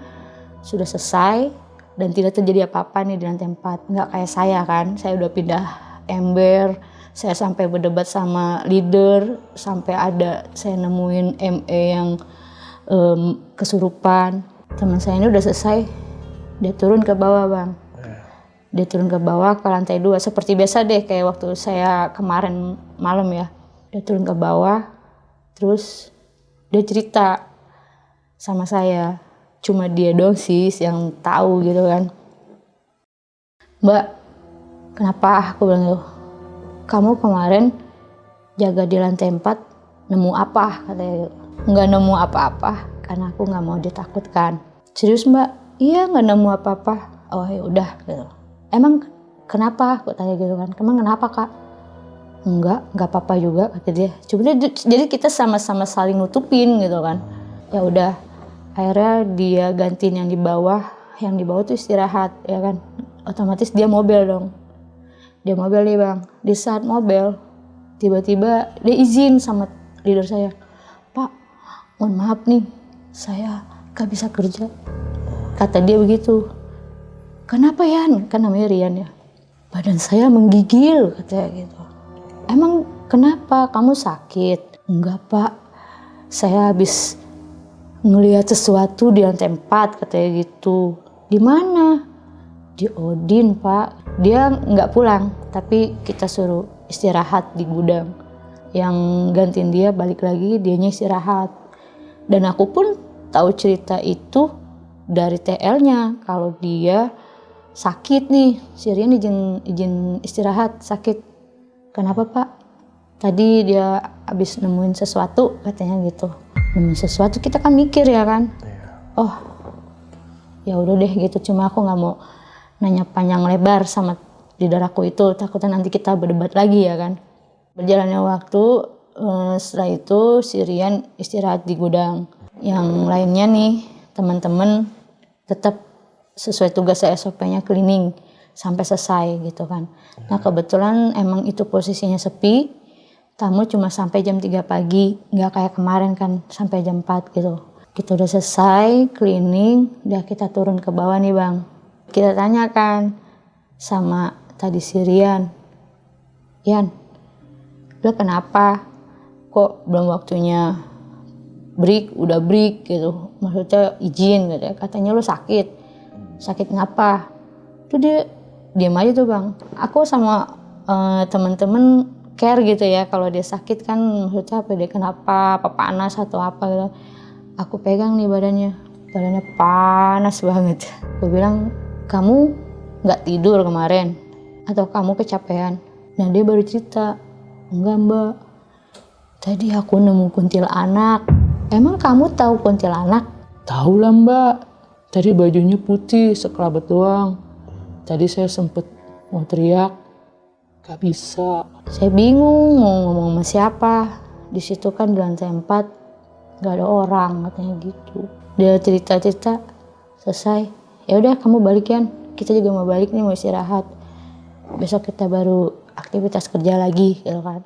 Speaker 1: sudah selesai dan tidak terjadi apa-apa nih di lantai 4. Nggak kayak saya kan, saya udah pindah ember, saya sampai berdebat sama leader, sampai ada saya nemuin ME yang kesurupan. Teman saya ini udah selesai, dia turun ke bawah bang. Dia turun ke bawah ke lantai 2 seperti biasa deh, kayak waktu saya kemarin malam ya. Dia turun ke bawah, terus dia cerita sama saya. Cuma dia doang sih yang tahu gitu kan. "Mbak, kenapa?" Aku bilang gitu. "Kamu kemarin jaga di lantai 4, nemu apa?" Katanya gitu. "Nggak nemu apa-apa, karena aku nggak mau ditakutkan." "Serius mbak?" "Iya, nggak nemu apa-apa." "Oh ya udah," gitu. "Emang kenapa?" Aku tanya gitu kan. "Emang kenapa kak?" Nggak apa-apa juga," kata dia. Cuma jadi kita sama-sama saling nutupin gitu kan. Ya udah, akhirnya dia gantiin yang di bawah tuh istirahat ya kan. Otomatis dia mobil dong. Dia mobil nih bang. Di saat mobil, tiba-tiba dia izin sama leader saya, "Pak, mohon maaf nih, saya gak bisa kerja." Kata dia begitu. "Kenapa Yan?" Kan namanya Rian ya. "Badan saya menggigil," katanya gitu. "Emang kenapa? Kamu sakit?" "Enggak pak, saya habis ngelihat sesuatu di lantai 4," katanya gitu. "Di mana?" "Di Odin pak." Dia nggak pulang, tapi kita suruh istirahat di gudang. Yang gantiin dia balik lagi, dianya istirahat. Dan aku pun tahu cerita itu dari TL-nya, kalau dia sakit nih, si Rian izin istirahat, sakit. "Kenapa pak?" "Tadi dia habis nemuin sesuatu," katanya gitu. Nemuin sesuatu, kita kan mikir ya kan. Oh ya udah deh gitu, cuma aku nggak mau nanya panjang lebar sama leader aku itu, takutnya nanti kita berdebat lagi ya kan. Berjalannya waktu, setelah itu si Rian istirahat di gudang. Yang lainnya nih teman-teman tetap sesuai tugas SOP-nya cleaning sampai selesai gitu kan. Nah kebetulan emang itu posisinya sepi, tamu cuma sampai jam 3 pagi, nggak kayak kemarin kan sampai jam 4 gitu. Kita udah selesai cleaning, udah kita turun ke bawah nih bang. Kita tanyakan sama tadi si Rian, "Yan, lo kenapa? Kok belum waktunya break, udah break gitu, maksudnya izin gitu ya." "Katanya lo sakit." "Sakit ngapa?" Tuh dia diam aja tuh bang. Aku sama teman-teman care gitu ya, kalau dia sakit kan maksudnya apa, dia kenapa, apa panas atau apa gitu. Aku pegang nih badannya panas banget. Aku bilang, "Kamu nggak tidur kemarin atau kamu kecapean?" Nah dia baru cerita, "Enggak mbak, tadi aku nemu kuntilanak." "Emang kamu tahu kuntilanak?" "Tahu lah mbak."
Speaker 3: Tadi bajunya putih, sekerabat doang. Tadi saya sempet mau teriak, gak bisa.
Speaker 1: Saya bingung mau ngomong sama siapa. Di situ kan di lantai 4 gak ada orang katanya gitu. Dia cerita-cerita selesai. Ya udah kamu balikan. Kita juga mau balik nih, mau istirahat. Besok kita baru aktivitas kerja lagi gitu kan.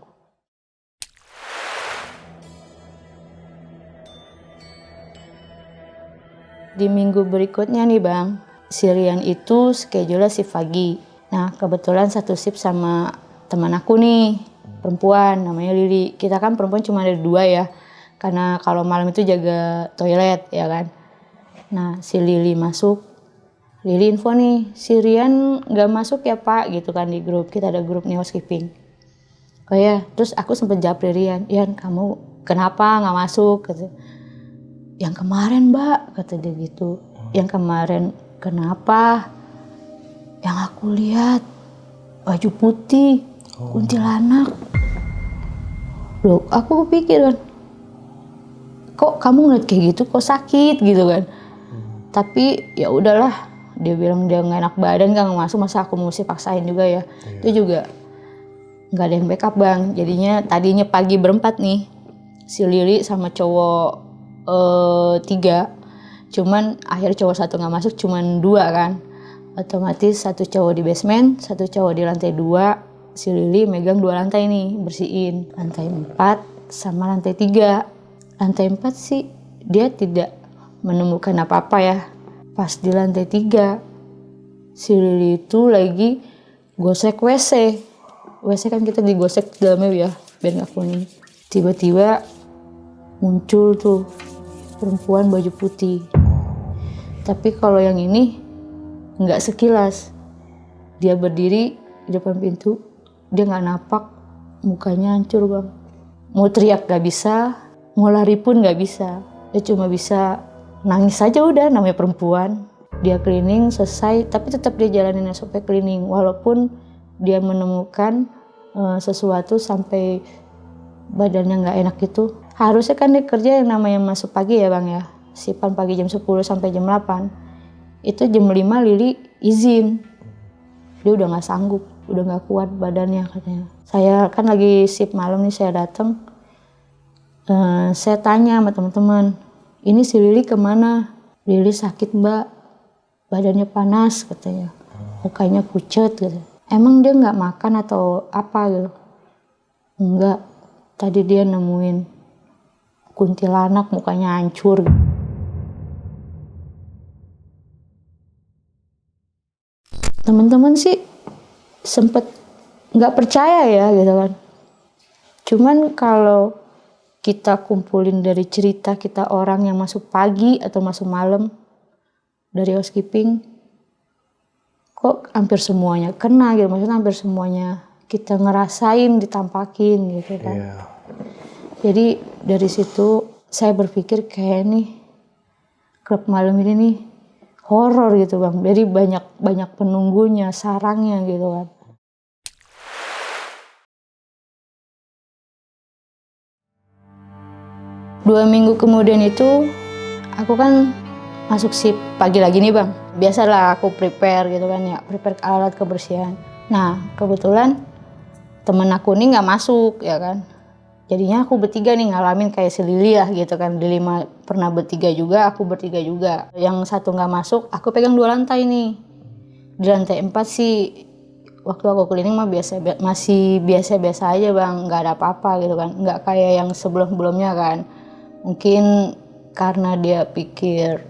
Speaker 1: Di minggu berikutnya nih Bang, si Rian itu schedule shift pagi. Nah kebetulan satu shift sama teman aku nih, perempuan namanya Lili. Kita kan perempuan cuma ada 2 ya, karena kalau malam itu jaga toilet ya kan. Nah si Lili masuk, Lili info nih, si Rian gak masuk ya Pak gitu kan di grup. Kita ada grup nih housekeeping. Oh ya, terus aku sempet japri Rian, Rian kamu kenapa gak masuk? Gitu. Yang kemarin Mbak, kata dia gitu. Yang kemarin kenapa? Yang aku lihat baju putih, kuntilanak. Loh, aku kepikiran, kok kamu ngeliat kayak gitu, kok sakit gitu kan. Tapi ya udahlah, dia bilang dia nggak enak badan kan masuk, masa aku mesti paksain juga ya. Itu juga nggak ada yang backup Bang. Jadinya tadinya pagi berempat nih, si Lili sama cowok 3, cuman akhir cowok 1 nggak masuk, cuman 2 kan. Otomatis 1 cowok di basement, 1 cowok di lantai 2. Si Lili megang 2 lantai nih, bersihin lantai 4 sama lantai 3. Lantai 4 sih dia tidak menemukan apa-apa ya. Pas di lantai 3 si Lili itu lagi gosek WC. WC kan kita digosek dalamnya ya, biar nggak kuning. Tiba-tiba muncul tuh perempuan baju putih. Tapi kalau yang ini nggak sekilas. Dia berdiri di depan pintu, dia nggak napak, mukanya hancur Bang. Mau teriak nggak bisa, mau lari pun nggak bisa. Dia cuma bisa nangis saja udah, namanya perempuan. Dia cleaning selesai, tapi tetap dia jalanin SOP cleaning. Walaupun dia menemukan sesuatu sampai badannya nggak enak gitu. Harusnya kan dia kerja yang namanya masuk pagi ya Bang ya. Shiftan pagi jam 10 sampai jam 8. Itu jam 5 Lili izin. Dia udah gak sanggup, udah gak kuat badannya katanya. Saya kan lagi shift malam nih, saya datang. Saya tanya sama teman-teman, ini si Lili kemana? Lili sakit Mbak, badannya panas katanya. Mukanya pucet gitu. Emang dia gak makan atau apa gitu? Enggak, tadi dia nemuin kuntilanak mukanya hancur. Teman-teman sih sempet nggak percaya ya gitu kan. Cuman kalau kita kumpulin dari cerita kita orang yang masuk pagi atau masuk malam dari housekeeping, kok hampir semuanya kena gitu. Maksudnya hampir semuanya kita ngerasain ditampakin gitu kan. Yeah. Jadi dari situ saya berpikir kayak nih klub malam ini nih horor gitu Bang. Jadi banyak penunggunya, sarangnya gitu kan. Dua minggu kemudian itu aku kan masuk shift pagi lagi nih Bang. Biasalah aku prepare gitu kan ya, prepare alat kebersihan. Nah kebetulan temen aku nih nggak masuk ya kan. Jadinya aku bertiga nih ngalamin kayak si Lili lah gitu kan. Lili pernah bertiga juga, aku bertiga juga. Yang satu nggak masuk, aku pegang 2 lantai nih. Di lantai 4 sih waktu aku cleaning mah masih biasa-biasa aja Bang, nggak ada apa-apa gitu kan. Nggak kayak yang sebelum-sebelumnya kan. Mungkin karena dia pikir,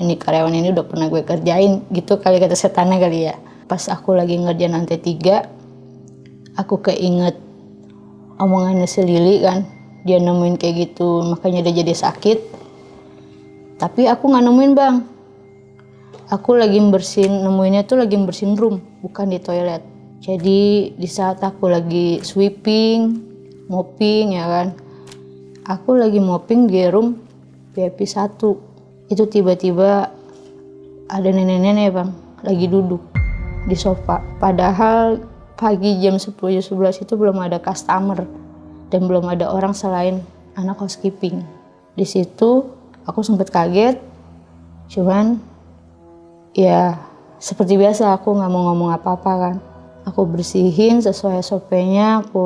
Speaker 1: ini karyawan ini udah pernah gue kerjain gitu kali, kata setannya kali ya. Pas aku lagi ngerjain lantai 3, aku keinget omongannya si Lili kan, dia nemuin kayak gitu makanya dia jadi sakit. Tapi aku nggak nemuin Bang, aku lagi nemuinnya tuh lagi bersihin room, bukan di toilet. Jadi di saat aku lagi sweeping, mopping ya kan, aku lagi mopping di room VIP 1, itu tiba-tiba ada nenek-nenek Bang lagi duduk di sofa. Padahal pagi jam 10-11 itu belum ada customer dan belum ada orang selain anak housekeeping. Di situ aku sempat kaget, Cuman ya seperti biasa aku nggak mau ngomong apa-apa kan. Aku bersihin sesuai SOP-nya, aku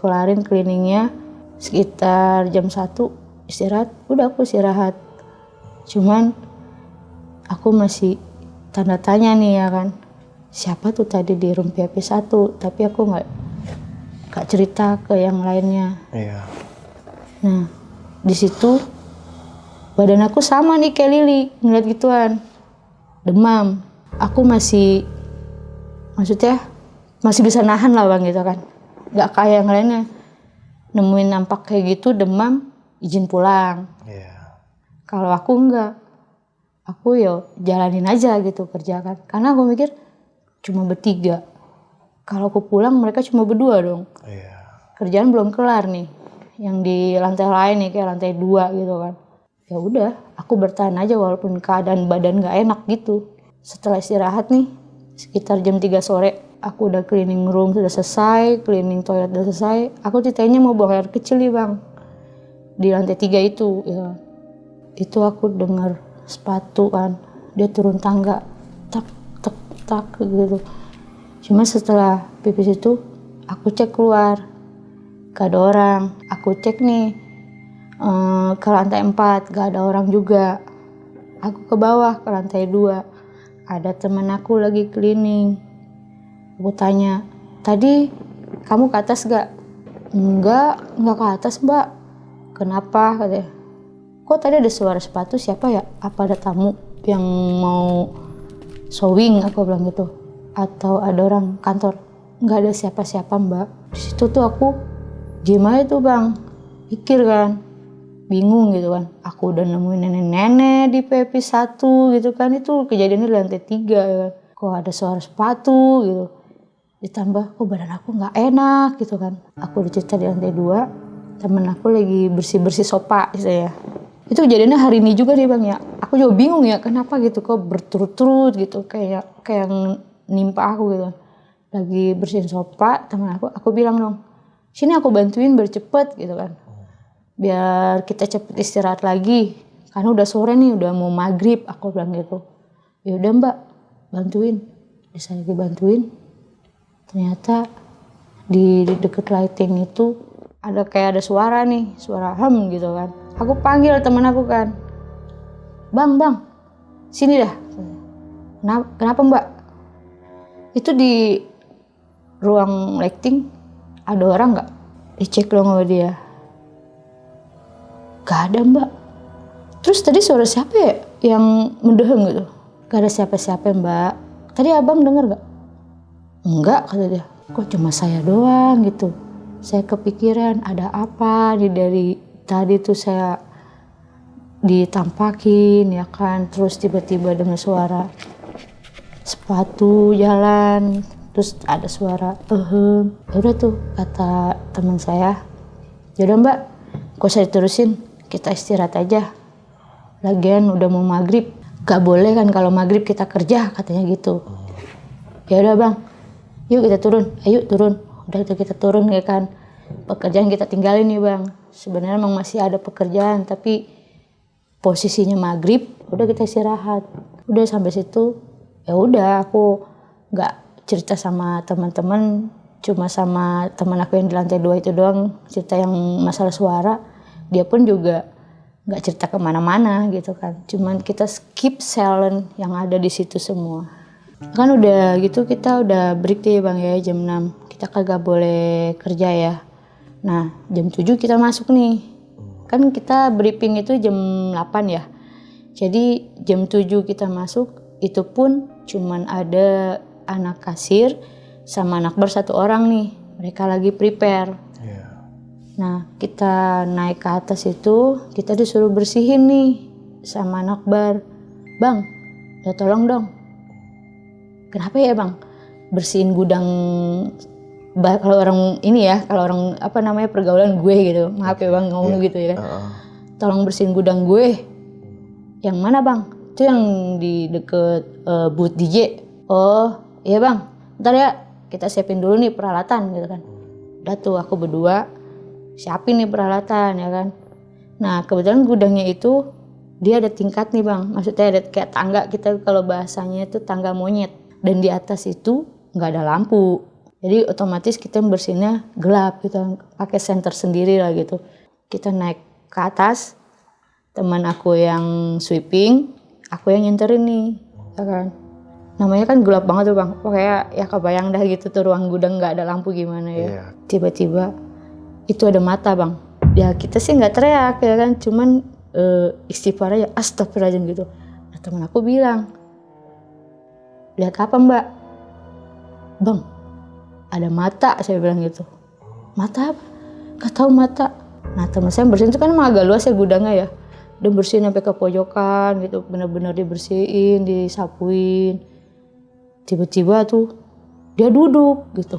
Speaker 1: kelarin cleaningnya. Sekitar jam 1 istirahat, udah aku istirahat. Cuman aku masih tanda tanya nih ya kan. Siapa tuh tadi di room VIP1, tapi aku nggak cerita ke yang lainnya.
Speaker 2: Iya.
Speaker 1: Nah, di situ badan aku sama nih kayak Lili, ngeliat gituan. Demam. Aku maksudnya masih bisa nahan lah bang gitu kan. Gak kayak yang lainnya. Nemuin nampak kayak gitu demam, izin pulang.
Speaker 2: Iya.
Speaker 1: Kalau aku enggak. Aku jalanin aja gitu kerja kan. Karena aku mikir cuma bertiga. Kalau aku pulang mereka cuma berdua dong.
Speaker 2: Iya.
Speaker 1: Kerjaan belum kelar nih. Yang di lantai lain nih kayak lantai 2 gitu kan. Ya udah, aku bertahan aja walaupun keadaan badan gak enak gitu. Setelah istirahat nih, sekitar jam 3 sore, aku udah cleaning room sudah selesai, cleaning toilet udah selesai. Aku ceritanya mau buang air kecil nih bang, di lantai 3 itu. Ya. Itu aku dengar sepatu kan, dia turun tangga, tak tak tak gitu. Cuma setelah pipis itu, aku cek keluar, gak ada orang. Aku cek nih, ke lantai 4 gak ada orang juga. Aku ke bawah ke lantai 2, ada teman aku lagi cleaning. Aku tanya, tadi kamu ke atas gak? Enggak ke atas mbak. Kenapa? Katanya. Kok tadi ada suara sepatu, siapa ya? Apa ada tamu yang mau showing? Aku bilang gitu. Atau ada orang kantor? Enggak ada siapa-siapa mbak. Di situ tuh aku diem aja tuh bang, pikir kan. Bingung gitu kan, aku udah nemuin nenek-nenek di PP1 gitu kan, itu kejadiannya di lantai 3 ya kan. Kok ada suara sepatu gitu, ditambah kok badan aku gak enak gitu kan. Aku udah cerita di lantai 2, temen aku lagi bersih-bersih sofa gitu ya. Itu kejadiannya hari ini juga nih bang ya, aku juga bingung ya kenapa gitu, kok berturut-turut gitu, kayak yang nimpa aku gitu. Lagi bersihin sofa, temen aku bilang dong, sini aku bantuin biar cepet gitu kan. Biar kita cepet istirahat lagi, karena udah sore nih, udah mau maghrib, aku bilang gitu. Ya udah mbak, bantuin. Bisa lagi bantuin. Ternyata di deket lighting itu ada kayak ada suara nih, suara hem gitu kan. Aku panggil teman aku kan, bang, sini dah. Kenapa mbak? Itu di ruang lighting ada orang nggak? Dicek dong sama dia. Gak ada mbak. Terus tadi suara siapa ya yang mendehem gitu? Gak ada siapa-siapa mbak. Tadi abang denger gak? Enggak kata dia. Kok cuma saya doang gitu. Saya kepikiran ada apa dari tadi tuh saya ditampakin ya kan. Terus tiba-tiba dengar suara sepatu jalan. Terus ada suara Udah tuh kata teman saya. Yaudah mbak, kok saya terusin. Kita istirahat aja. Lagian udah mau maghrib. Gak boleh kan kalau maghrib kita kerja katanya gitu. Ya udah bang, yuk kita turun. Ayo turun. Udah itu kita turun ya kan. Pekerjaan kita tinggalin nih bang. Sebenarnya emang masih ada pekerjaan tapi posisinya maghrib. Udah kita istirahat. Udah sampai situ. Ya udah aku nggak cerita sama teman-teman. Cuma sama teman aku yang di lantai 2 itu doang cerita yang masalah suara. Dia pun juga nggak cerita kemana-mana gitu kan. Cuman kita skip silent yang ada di situ semua. Kan udah gitu kita udah break deh bang ya jam 6. Kita kagak boleh kerja ya. Nah jam 7 kita masuk nih. Kan kita briefing itu jam 8 ya. Jadi jam 7 kita masuk. Itu pun cuman ada anak kasir sama anak bar 1 orang nih. Mereka lagi prepare. Nah kita naik ke atas itu kita disuruh bersihin nih sama anak bar. Bang, ya tolong dong. Kenapa ya bang? Bersihin gudang, kalau orang ini ya, kalau orang apa namanya pergaulan gue gitu. Maaf ya bang ngomong gitu ya. Tolong bersihin gudang gue. Yang mana bang? Itu yang di deket booth DJ. Oh iya bang, ntar ya kita siapin dulu nih peralatan gitu kan. Udah tuh aku berdua siapin nih peralatan ya kan. Nah kebetulan gudangnya itu dia ada tingkat nih bang, maksudnya ada kayak tangga, kita kalau bahasanya itu tangga monyet, dan di atas itu nggak ada lampu, jadi otomatis kita bersihinnya gelap gitu, pakai senter sendiri lah gitu. Kita naik ke atas, teman aku yang sweeping, aku yang nyenterin nih, ya kan. Namanya kan gelap banget tuh bang, pokoknya ya kebayang dah gitu tuh ruang gudang nggak ada lampu gimana ya. Tiba-tiba itu ada mata bang, ya kita sih nggak teriak ya kan, cuman istighfar aja, astagfirullahaladzim gitu. Nah teman aku bilang, lihat apa mbak? Bang, ada mata, saya bilang gitu. Mata apa? Gak tahu mata. Nah teman saya bersihin itu kan emang agak luas ya gudangnya ya. Dia bersihin sampai ke pojokan gitu, benar-benar dibersihin, disapuin. Tiba-tiba tuh dia duduk gitu.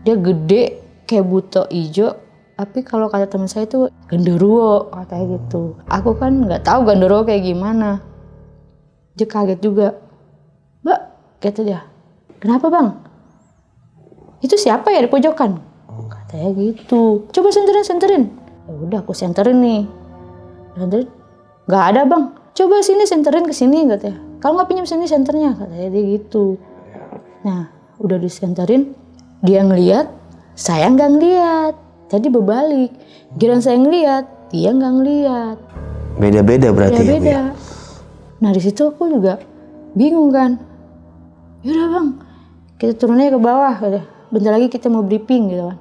Speaker 1: Dia gede kayak buto ijo, tapi kalau kata teman saya itu genderuwo katanya gitu. Aku kan nggak tahu genderuwo kayak gimana. Dia kaget juga. Mbak, kata dia, kenapa bang? Itu siapa ya di pojokan? Katanya gitu. Coba senterin. Ya udah aku senterin nih. Senterin. Gak ada bang. Coba sini senterin ke sini katanya. Kalau nggak pinjam sini senternya katanya dia gitu. Nah udah disenterin, dia ngeliat, saya nggak ngeliat. Tadi berbalik. Giliran saya ngeliat, dia nggak ngeliat.
Speaker 2: Beda-beda berarti ya, Bu ya?
Speaker 1: Nah di situ aku juga bingung kan. Yaudah bang, kita turun aja ke bawah. Bentar lagi kita mau briefing gitu kan.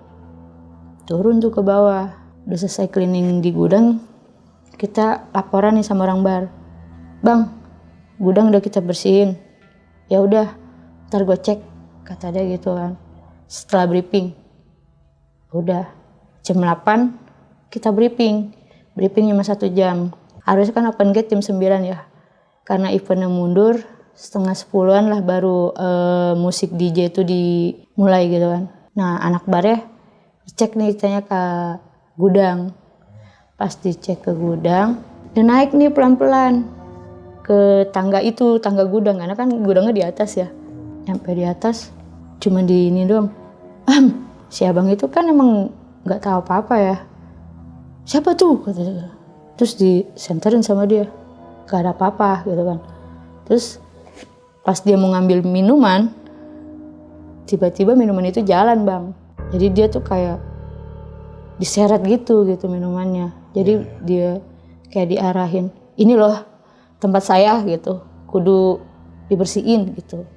Speaker 1: Turun tuh ke bawah. Udah selesai cleaning di gudang, kita laporan nih sama orang bar. Bang, gudang udah kita bersihin. Ya udah, ntar gue cek, kata dia gitu kan. Setelah briefing, udah jam 8 kita briefing. Briefing cuma 1 jam. Harusnya kan open gate jam 9 ya. Karena eventnya mundur, setengah 10-an lah baru musik DJ itu dimulai gitu kan. Nah anak barnya cek nih tanya ke gudang. Pas dicek ke gudang, dia naik nih pelan-pelan ke tangga itu, tangga gudang. Karena kan gudangnya di atas ya. Nyampe di atas, cuma di ini doang. Si abang itu kan emang gak tahu apa-apa ya. Siapa tuh? Katanya. Terus disenterin sama dia. Gak ada apa-apa gitu kan. Terus pas dia mau ngambil minuman, tiba-tiba minuman itu jalan bang. Jadi dia tuh kayak diseret gitu minumannya. Jadi dia kayak diarahin, ini loh tempat saya gitu, kudu dibersihin gitu.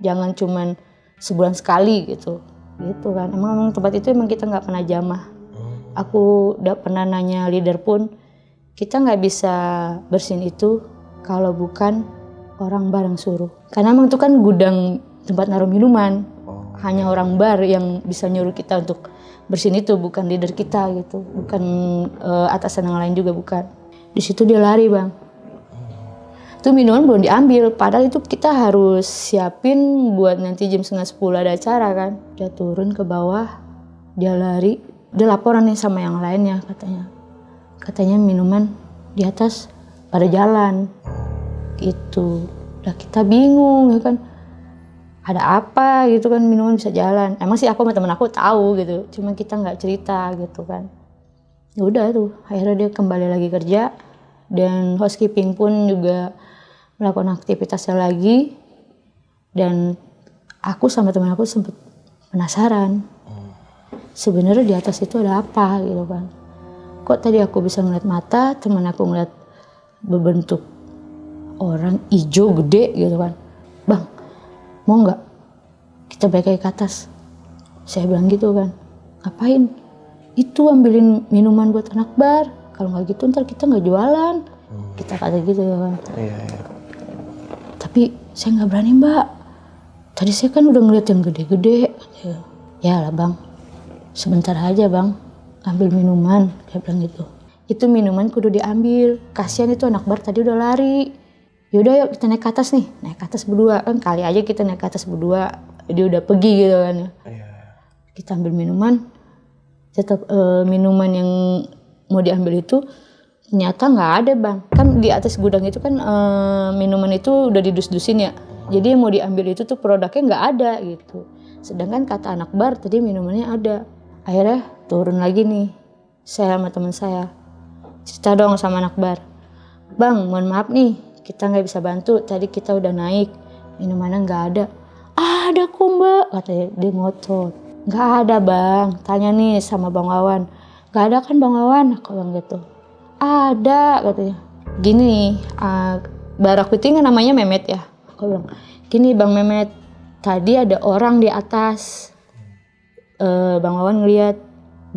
Speaker 1: Jangan cuman sebulan sekali gitu kan. Emang tempat itu emang kita nggak pernah jamah. Aku udah pernah nanya leader pun, kita nggak bisa bersihin itu kalau bukan orang bar yang suruh. Karena emang itu kan gudang tempat naruh minuman. Hanya orang bar yang bisa nyuruh kita untuk bersihin itu, bukan leader kita gitu. Bukan atasan yang lain juga bukan. Di situ dia lari bang. Itu minuman belum diambil, padahal itu kita harus siapin buat nanti jam 9:30 ada acara kan. Dia turun ke bawah, dia lari, dia laporan nih sama yang lainnya katanya. Katanya minuman di atas pada jalan gitu. Udah kita bingung ya kan, ada apa gitu kan, minuman bisa jalan. Emang sih aku sama temen aku tahu gitu, cuma kita nggak cerita gitu kan. Ya udah tuh, akhirnya dia kembali lagi kerja, dan housekeeping pun juga melakukan aktivitasnya lagi. Dan aku sama temen aku sempet penasaran, sebenarnya di atas itu ada apa gitu kan. Kok tadi aku bisa ngeliat mata, temen aku ngeliat berbentuk orang hijau gede gitu kan. Bang, mau nggak kita balik lagi ke atas? Saya bilang gitu kan. Ngapain? Itu ambilin minuman buat anak bar. Kalau nggak gitu ntar kita nggak jualan. Kita kata gitu ya kan.
Speaker 2: Iya.
Speaker 1: Tapi saya nggak berani mbak. Tadi saya kan udah ngeliat yang gede-gede. Ya lah bang, sebentar aja bang, ambil minuman. Dia bilang gitu. Itu minuman kudu diambil. Kasihan itu anak bar tadi udah lari. Yaudah yuk kita naik ke atas nih. Naik ke atas berdua. Kan kali aja kita naik ke atas berdua. Dia udah pergi gitu kan.
Speaker 2: Iya.
Speaker 1: Kita ambil minuman. Tetap minuman yang mau diambil itu ternyata nggak ada bang. Kan di atas gudang itu kan minuman itu udah didus-dusin ya. Jadi yang mau diambil itu tuh produknya nggak ada gitu. Sedangkan kata anak bar tadi minumannya ada. Akhirnya turun lagi nih. Saya sama teman saya. Cerita dong sama anak bar. Bang, mohon maaf nih, kita nggak bisa bantu. Tadi kita udah naik, minumannya nggak ada. Ada kok mbak, katanya dia ngotot. Nggak ada bang, tanya nih sama Bang Wawan. Nggak ada kan Bang Wawan? Aku bilang gitu. Ada katanya. Gini, barak itu namanya Mehmet ya. Aku bilang, gini Bang Mehmet, tadi ada orang di atas. Bang Wawan ngeliat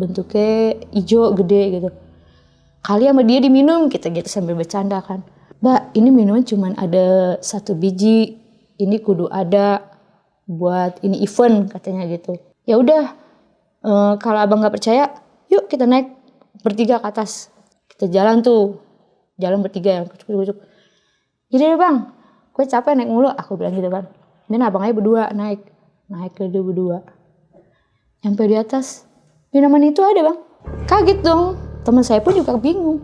Speaker 1: bentuknya hijau gede gitu. Kali sama dia diminum, kita gitu sambil bercanda kan. Mbak, ini minuman cuman ada 1 biji. Ini kudu ada buat ini event katanya gitu. Ya udah, kalau abang nggak percaya, yuk kita naik bertiga ke atas. Kita jalan bertiga ya, kucuk-kucuk. Gini deh bang, gue capek naik mulu, aku bilang gitu kan. Dan abangnya berdua naik ke dia berdua. Sampai di atas, minuman itu ada bang. Kaget dong, teman saya pun juga bingung.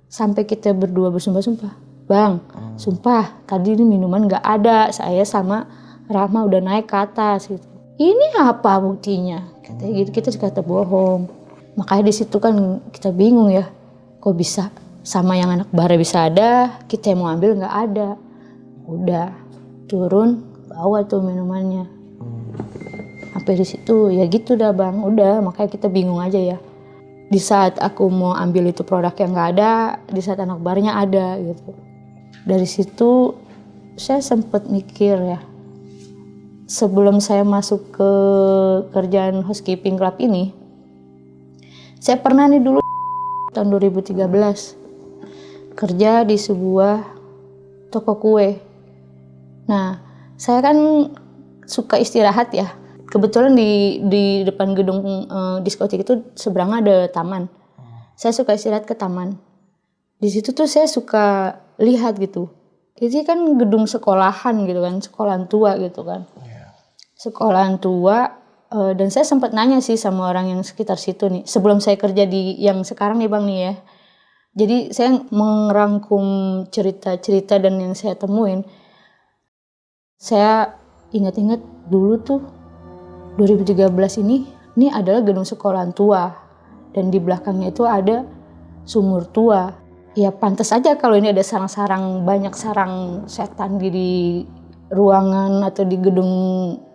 Speaker 1: Sampai kita berdua bersumpah-sumpah. Bang, sumpah tadi ini minuman nggak ada, saya sama Rahma udah naik ke atas gitu. Ini apa buktinya? Katanya gitu, kita juga kata bohong. Makanya di situ kan kita bingung ya, kok bisa sama yang anak bara bisa ada, kita yang mau ambil nggak ada. Udah turun, bawa tuh minumannya. Sampai di situ ya gitu dah bang, udah makanya kita bingung aja ya. Di saat aku mau ambil itu produk yang nggak ada, di saat anak barnya ada gitu. Dari situ saya sempat mikir ya, sebelum saya masuk ke kerjaan housekeeping club ini, saya pernah nih dulu tahun 2013 kerja di sebuah toko kue. Nah, saya kan suka istirahat ya. Kebetulan di depan gedung diskotik itu seberang ada taman. Saya suka istirahat ke taman. Di situ tuh saya suka lihat gitu. Ini kan gedung sekolahan gitu kan, sekolahan tua gitu kan. Sekolahan tua, dan saya sempat nanya sih sama orang yang sekitar situ nih. Sebelum saya kerja di yang sekarang nih bang nih ya. Jadi saya merangkum cerita-cerita dan yang saya temuin. Saya ingat-ingat dulu tuh 2013 ini adalah gedung sekolahan tua. Dan di belakangnya itu ada sumur tua. Ya pantas aja kalau ini ada sarang-sarang, banyak sarang setan di ruangan atau di gedung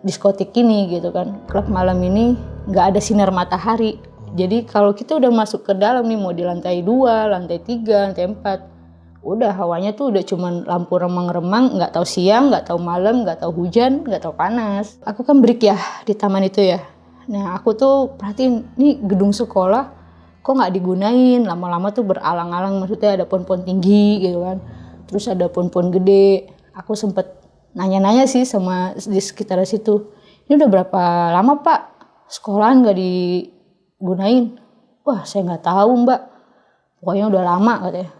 Speaker 1: diskotik ini gitu kan. Klub malam ini nggak ada sinar matahari. Jadi kalau kita udah masuk ke dalam nih, mau di lantai 2, lantai 3, lantai 4, udah hawanya tuh udah cuman lampu remang-remang, nggak tahu siang, nggak tahu malam, nggak tahu hujan, nggak tahu panas. Aku kan break ya di taman itu ya. Nah aku tuh perhatiin nih gedung sekolah kok nggak digunain, lama-lama tuh beralang-alang, maksudnya ada pohon-pohon tinggi gitu kan, terus ada pohon-pohon gede. Aku sempet nanya-nanya sih sama di sekitar situ, ini udah berapa lama pak sekolahan nggak digunain? Wah saya nggak tahu mbak, pokoknya udah lama katanya.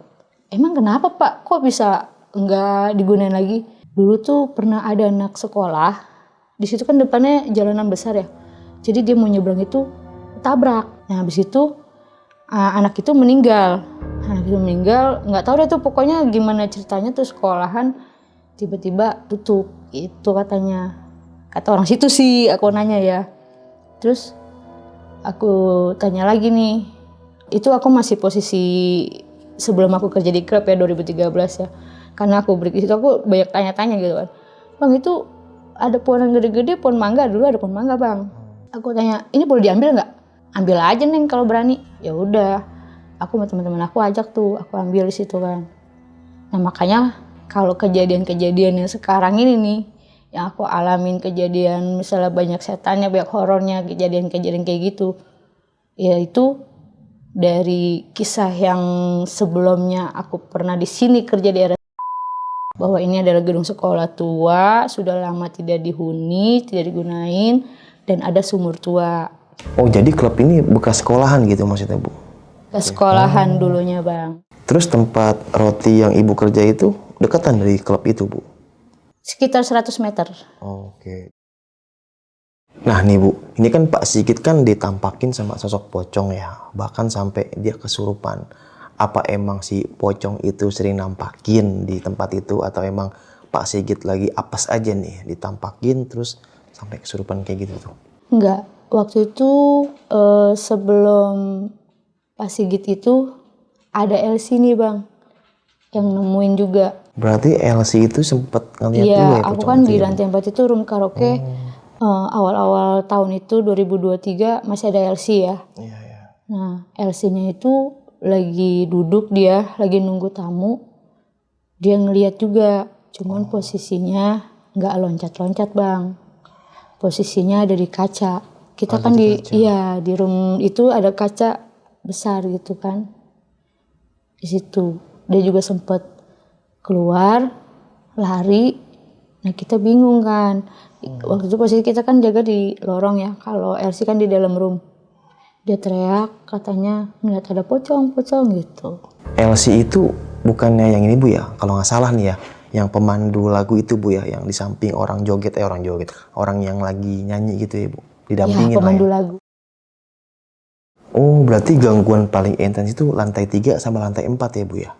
Speaker 1: Emang kenapa pak, kok bisa nggak digunain lagi? Dulu tuh pernah ada anak sekolah, di situ kan depannya jalanan besar ya, jadi dia mau nyebrang itu tabrak. Nah habis itu anak itu meninggal, nggak tahu deh tuh pokoknya gimana ceritanya tuh sekolahan tiba-tiba tutup itu katanya, kata orang situ sih. Aku nanya ya, terus aku tanya lagi nih, itu aku masih posisi sebelum aku kerja di klub ya 2013 ya, karena aku break di situ aku banyak tanya-tanya gitu kan. Bang itu ada pohon gede-gede, pohon mangga, dulu ada pohon mangga bang. Aku tanya, ini boleh diambil nggak? Ambil aja neng kalau berani. Ya udah, aku sama teman-teman aku ajak tuh, aku ambil di situ kan. Nah makanya kalau kejadian-kejadian yang sekarang ini nih, yang aku alamin, kejadian misalnya banyak setannya, banyak horornya, kejadian-kejadian kayak gitu, ya itu dari kisah yang sebelumnya aku pernah di sini kerja di RS, bahwa ini adalah gedung sekolah tua, sudah lama tidak dihuni, tidak digunain, dan ada sumur tua.
Speaker 2: Oh jadi klub ini bekas sekolahan gitu maksudnya bu?
Speaker 1: Ke sekolahan dulunya bang.
Speaker 2: Terus tempat roti yang ibu kerja itu dekatan dari klub itu bu?
Speaker 1: Sekitar 100 meter.
Speaker 2: Oke. Nah nih bu, ini kan Pak Sigit kan ditampakin sama sosok pocong ya, bahkan sampai dia kesurupan. Apa emang si pocong itu sering nampakin di tempat itu, atau emang Pak Sigit lagi apes aja nih ditampakin terus sampai kesurupan kayak gitu tuh?
Speaker 1: Enggak, waktu itu sebelum Pak Sigit itu ada LC nih bang. yang nemuin juga.
Speaker 2: Berarti LC itu sempet ngeliat
Speaker 1: Iya,
Speaker 2: juga ya
Speaker 1: aku
Speaker 2: pocong
Speaker 1: kan
Speaker 2: itu
Speaker 1: di
Speaker 2: ya, Bu?
Speaker 1: lantai 4 itu room karaoke. Awal-awal tahun itu 2023 masih ada LC ya.
Speaker 2: Iya, iya.
Speaker 1: Nah, LC-nya itu lagi duduk, dia lagi nunggu tamu. Dia ngeliat juga, cuman posisinya nggak loncat-loncat Bang. Posisinya ada di kaca. Kita kan di room itu ada kaca besar gitu kan. Di situ dia juga sempet keluar, lari. Nah kita bingung kan. Waktu itu posisi kita kan jaga di lorong ya. Kalau LC kan di dalam room. Dia teriak, katanya ngeliat ada pocong gitu.
Speaker 2: LC itu bukannya yang ini Bu ya, kalau nggak salah nih ya, yang pemandu lagu itu Bu ya, yang di samping orang yang lagi nyanyi gitu ya Bu,
Speaker 1: Ya,
Speaker 2: didampingin lah
Speaker 1: pemandu
Speaker 2: ya.
Speaker 1: lagu.
Speaker 2: Oh berarti gangguan paling intens itu lantai 3 sama lantai 4 ya Bu ya?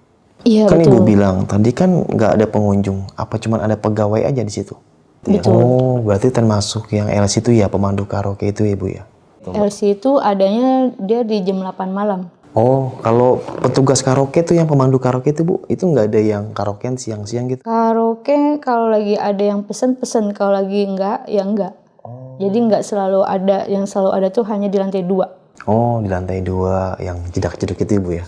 Speaker 1: Iya
Speaker 2: Kan Ibu
Speaker 1: betul.
Speaker 2: bilang tadi kan nggak ada pengunjung, apa cuman ada pegawai aja di situ?
Speaker 1: Betul.
Speaker 2: Oh berarti termasuk yang LC itu ya, pemandu karaoke itu ya Bu ya?
Speaker 1: LC itu adanya dia di jam 8 malam.
Speaker 2: Oh, kalau petugas karaoke tuh yang pemandu karaoke itu Bu, itu nggak ada yang karaokean siang-siang gitu?
Speaker 1: Karaoke kalau lagi ada yang pesen, kalau lagi enggak, ya enggak. Jadi enggak selalu ada, yang selalu ada tuh hanya di lantai 2.
Speaker 2: Oh, di lantai 2 yang jedak-jeduk itu ya Bu ya?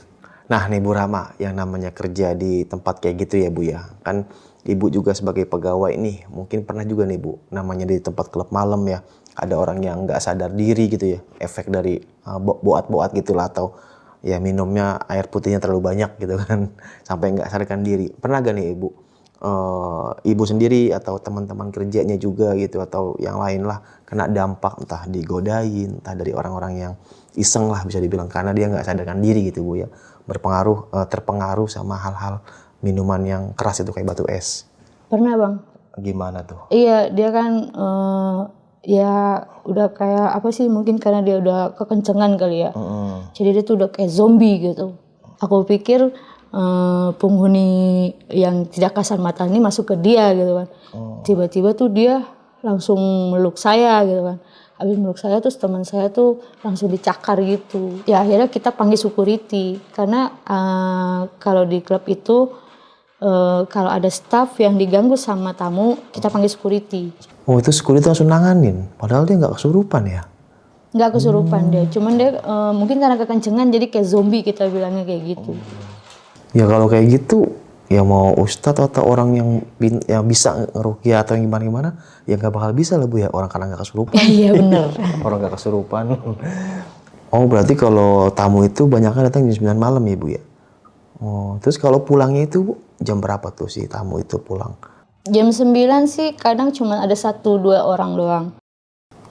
Speaker 2: Nah nih Bu Rama, yang namanya kerja di tempat kayak gitu ya Bu ya, kan Ibu juga sebagai pegawai nih, mungkin pernah juga nih Bu, namanya di tempat klub malam ya, ada orang yang nggak sadar diri gitu ya, efek dari boat-boat gitulah, atau ya minumnya air putihnya terlalu banyak gitu kan, sampai nggak sadarkan diri. Pernah gak nih Ibu, Ibu sendiri atau teman-teman kerjanya juga gitu, atau yang lain lah, kena dampak entah digodain, entah dari orang-orang yang iseng lah bisa dibilang, karena dia nggak sadarkan diri gitu Bu ya, terpengaruh sama hal-hal minuman yang keras itu kayak batu es.
Speaker 1: Pernah Bang?
Speaker 2: Gimana tuh?
Speaker 1: Iya, dia kan ya udah kayak apa sih, mungkin karena dia udah kekencengan kali ya. Jadi dia tuh udah kayak zombie gitu. Aku pikir penghuni yang tidak kasar mata ini masuk ke dia gitu kan. Tiba-tiba tuh dia langsung meluk saya gitu kan. Habis meluk saya terus teman saya tuh langsung dicakar gitu. Ya akhirnya kita panggil security karena kalau di klub itu kalau ada staff yang diganggu sama tamu, kita panggil security.
Speaker 2: Oh itu security langsung nanganin, padahal dia nggak kesurupan ya?
Speaker 1: Nggak kesurupan dia, cuman dia mungkin karena kekencengan jadi kayak zombie, kita bilangnya kayak gitu.
Speaker 2: Ya kalau kayak gitu, ya mau ustadz atau orang yang bisa ngeruqyah atau yang gimana-gimana, ya nggak bakal bisa lah Bu ya, orang karena nggak kesurupan.
Speaker 1: Iya bener.
Speaker 2: Orang nggak kesurupan. Oh berarti kalau tamu itu banyaknya datang jam 9 malam ya Bu ya? Oh terus kalau pulangnya itu Bu, jam berapa tuh si tamu itu pulang?
Speaker 1: Jam 9 sih kadang cuma ada 1-2 orang doang.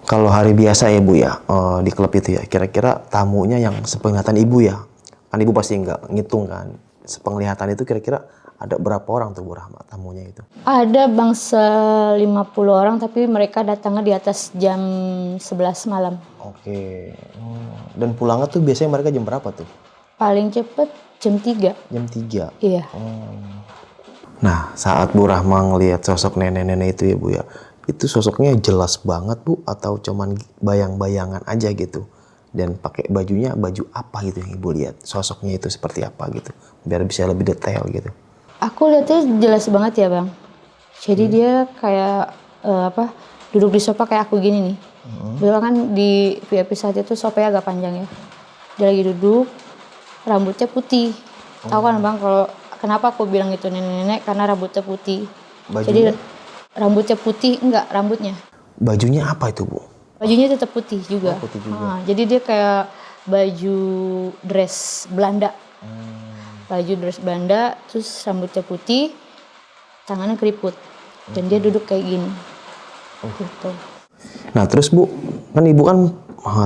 Speaker 2: Kalau hari biasa ya Bu ya, di klub itu ya, kira-kira tamunya yang sepenglihatan Ibu ya, kan Ibu pasti nggak ngitung kan, sepenglihatan itu kira-kira ada berapa orang tuh Bu Rahma tamunya itu?
Speaker 1: Ada bangsa 50 orang tapi mereka datangnya di atas jam 11 malam.
Speaker 2: Oke. Dan pulangnya tuh biasanya mereka jam berapa tuh?
Speaker 1: Paling cepet jam 3.
Speaker 2: Jam 3?
Speaker 1: Iya.
Speaker 2: Nah saat Bu Rahma ngelihat sosok nenek-nenek itu ya Bu ya, itu sosoknya jelas banget Bu atau cuman bayang-bayangan aja gitu? Dan pakai bajunya baju apa gitu yang Ibu lihat? Sosoknya itu seperti apa gitu? Biar bisa lebih detail gitu.
Speaker 1: Aku lihatnya jelas banget ya Bang. Jadi dia kayak duduk di sofa kayak aku gini nih. Betul kan di VIP saat itu sofanya agak panjang ya. Dia lagi duduk, rambutnya putih. Tahu kan Bang kalau kenapa aku bilang itu nenek-nenek, karena rambutnya putih.
Speaker 2: Bajunya?
Speaker 1: Jadi rambutnya putih, enggak rambutnya.
Speaker 2: Bajunya apa itu Bu?
Speaker 1: Bajunya tetap putih juga.
Speaker 2: Putih juga.
Speaker 1: Jadi dia kayak baju dress Belanda. Baju dress Belanda, terus rambutnya putih, tangannya keriput. Dan dia duduk kayak gini. Gitu.
Speaker 2: Nah terus Bu, kan Ibu kan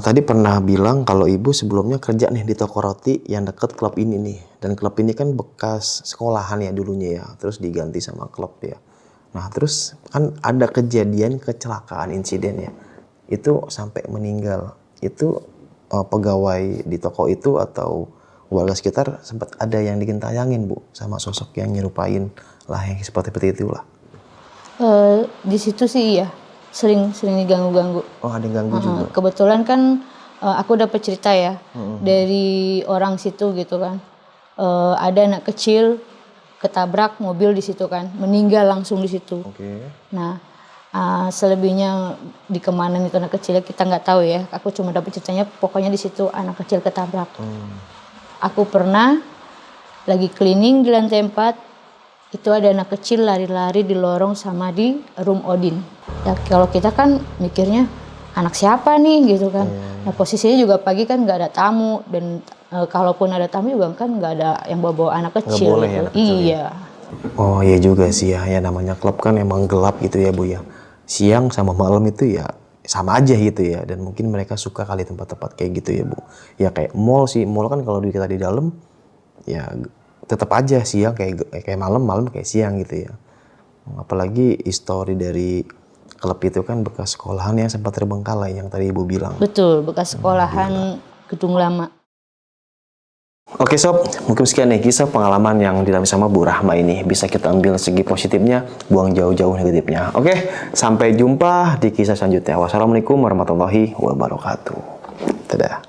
Speaker 2: tadi pernah bilang kalau Ibu sebelumnya kerja nih di toko roti yang deket klub ini nih. Dan klub ini kan bekas sekolahan ya dulunya ya, terus diganti sama klub ya. Nah terus kan ada kejadian kecelakaan, insiden ya, itu sampai meninggal. Itu pegawai di toko itu atau warga sekitar sempat ada yang digentayangin Bu sama sosok yang nyerupain lah yang seperti itulah.
Speaker 1: Di situ sih iya, sering diganggu-ganggu.
Speaker 2: Oh ada yang ganggu juga.
Speaker 1: Kebetulan kan aku dapat cerita ya dari orang situ gitu kan. Ada anak kecil ketabrak mobil di situ kan, meninggal langsung di situ.
Speaker 2: Oke.
Speaker 1: Nah, selebihnya di kemana itu anak kecil kita nggak tahu ya. Aku cuma dapat ceritanya pokoknya di situ anak kecil ketabrak. Aku pernah lagi cleaning di lantai 4, itu ada anak kecil lari-lari di lorong sama di room Odin. Ya kalau kita kan mikirnya anak siapa nih gitu kan. Nah posisinya juga pagi kan nggak ada tamu dan kalaupun ada tamu juga kan nggak ada yang bawa-bawa anak kecil.
Speaker 2: boleh ya
Speaker 1: gitu.
Speaker 2: anak kecil ya?
Speaker 1: Iya.
Speaker 2: Oh iya juga sih ya, ya namanya klub kan emang gelap gitu ya Bu ya. Siang sama malam itu ya sama aja gitu ya, dan mungkin mereka suka kali tempat-tempat kayak gitu ya Bu. Ya kayak mall sih, mall kan kalau kita di dalam ya tetap aja siang kayak malam, malam kayak siang gitu ya. Apalagi histori dari klub itu kan bekas sekolahan yang sempat terbengkalai yang tadi Ibu bilang.
Speaker 1: Betul, bekas sekolahan gedung lama.
Speaker 2: Oke sob, mungkin sekian nih kisah pengalaman yang dialami sama Bu Rahma ini. Bisa kita ambil segi positifnya, buang jauh-jauh negatifnya. Oke, sampai jumpa di kisah selanjutnya. Wassalamualaikum warahmatullahi wabarakatuh. Dadah.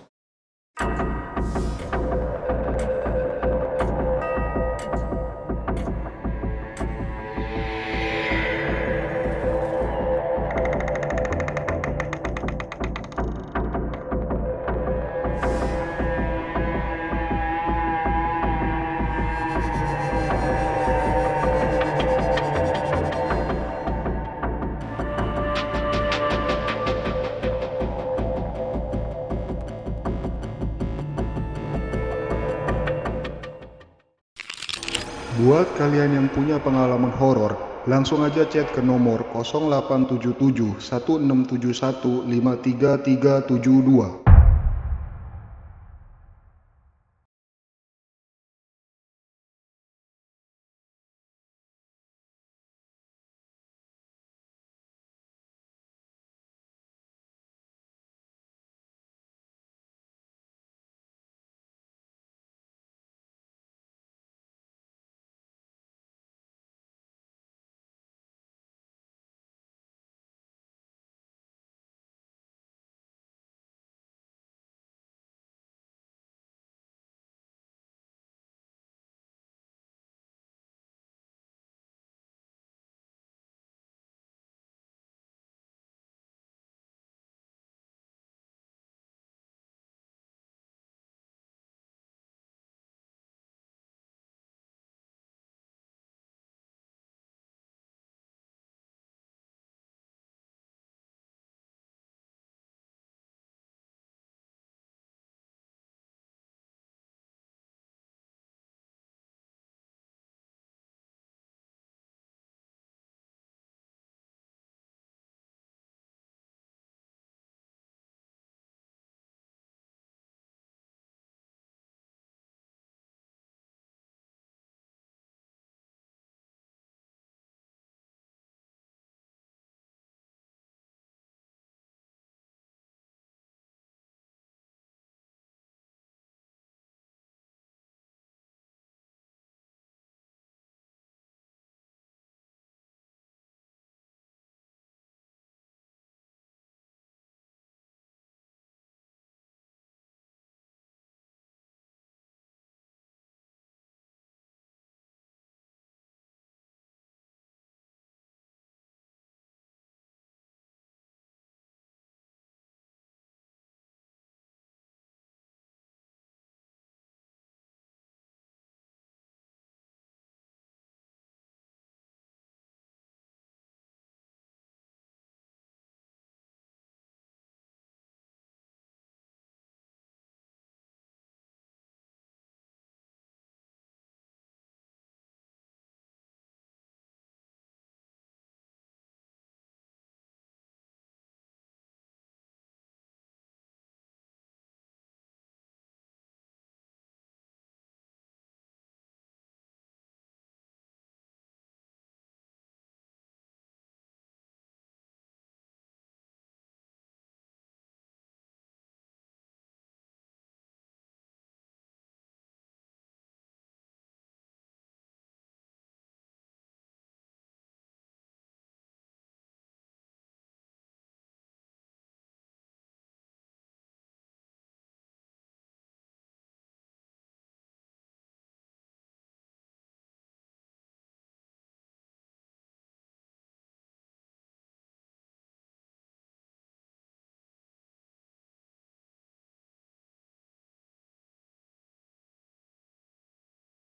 Speaker 4: Buat kalian yang punya pengalaman horor, langsung aja chat ke nomor 0877 1671 53372.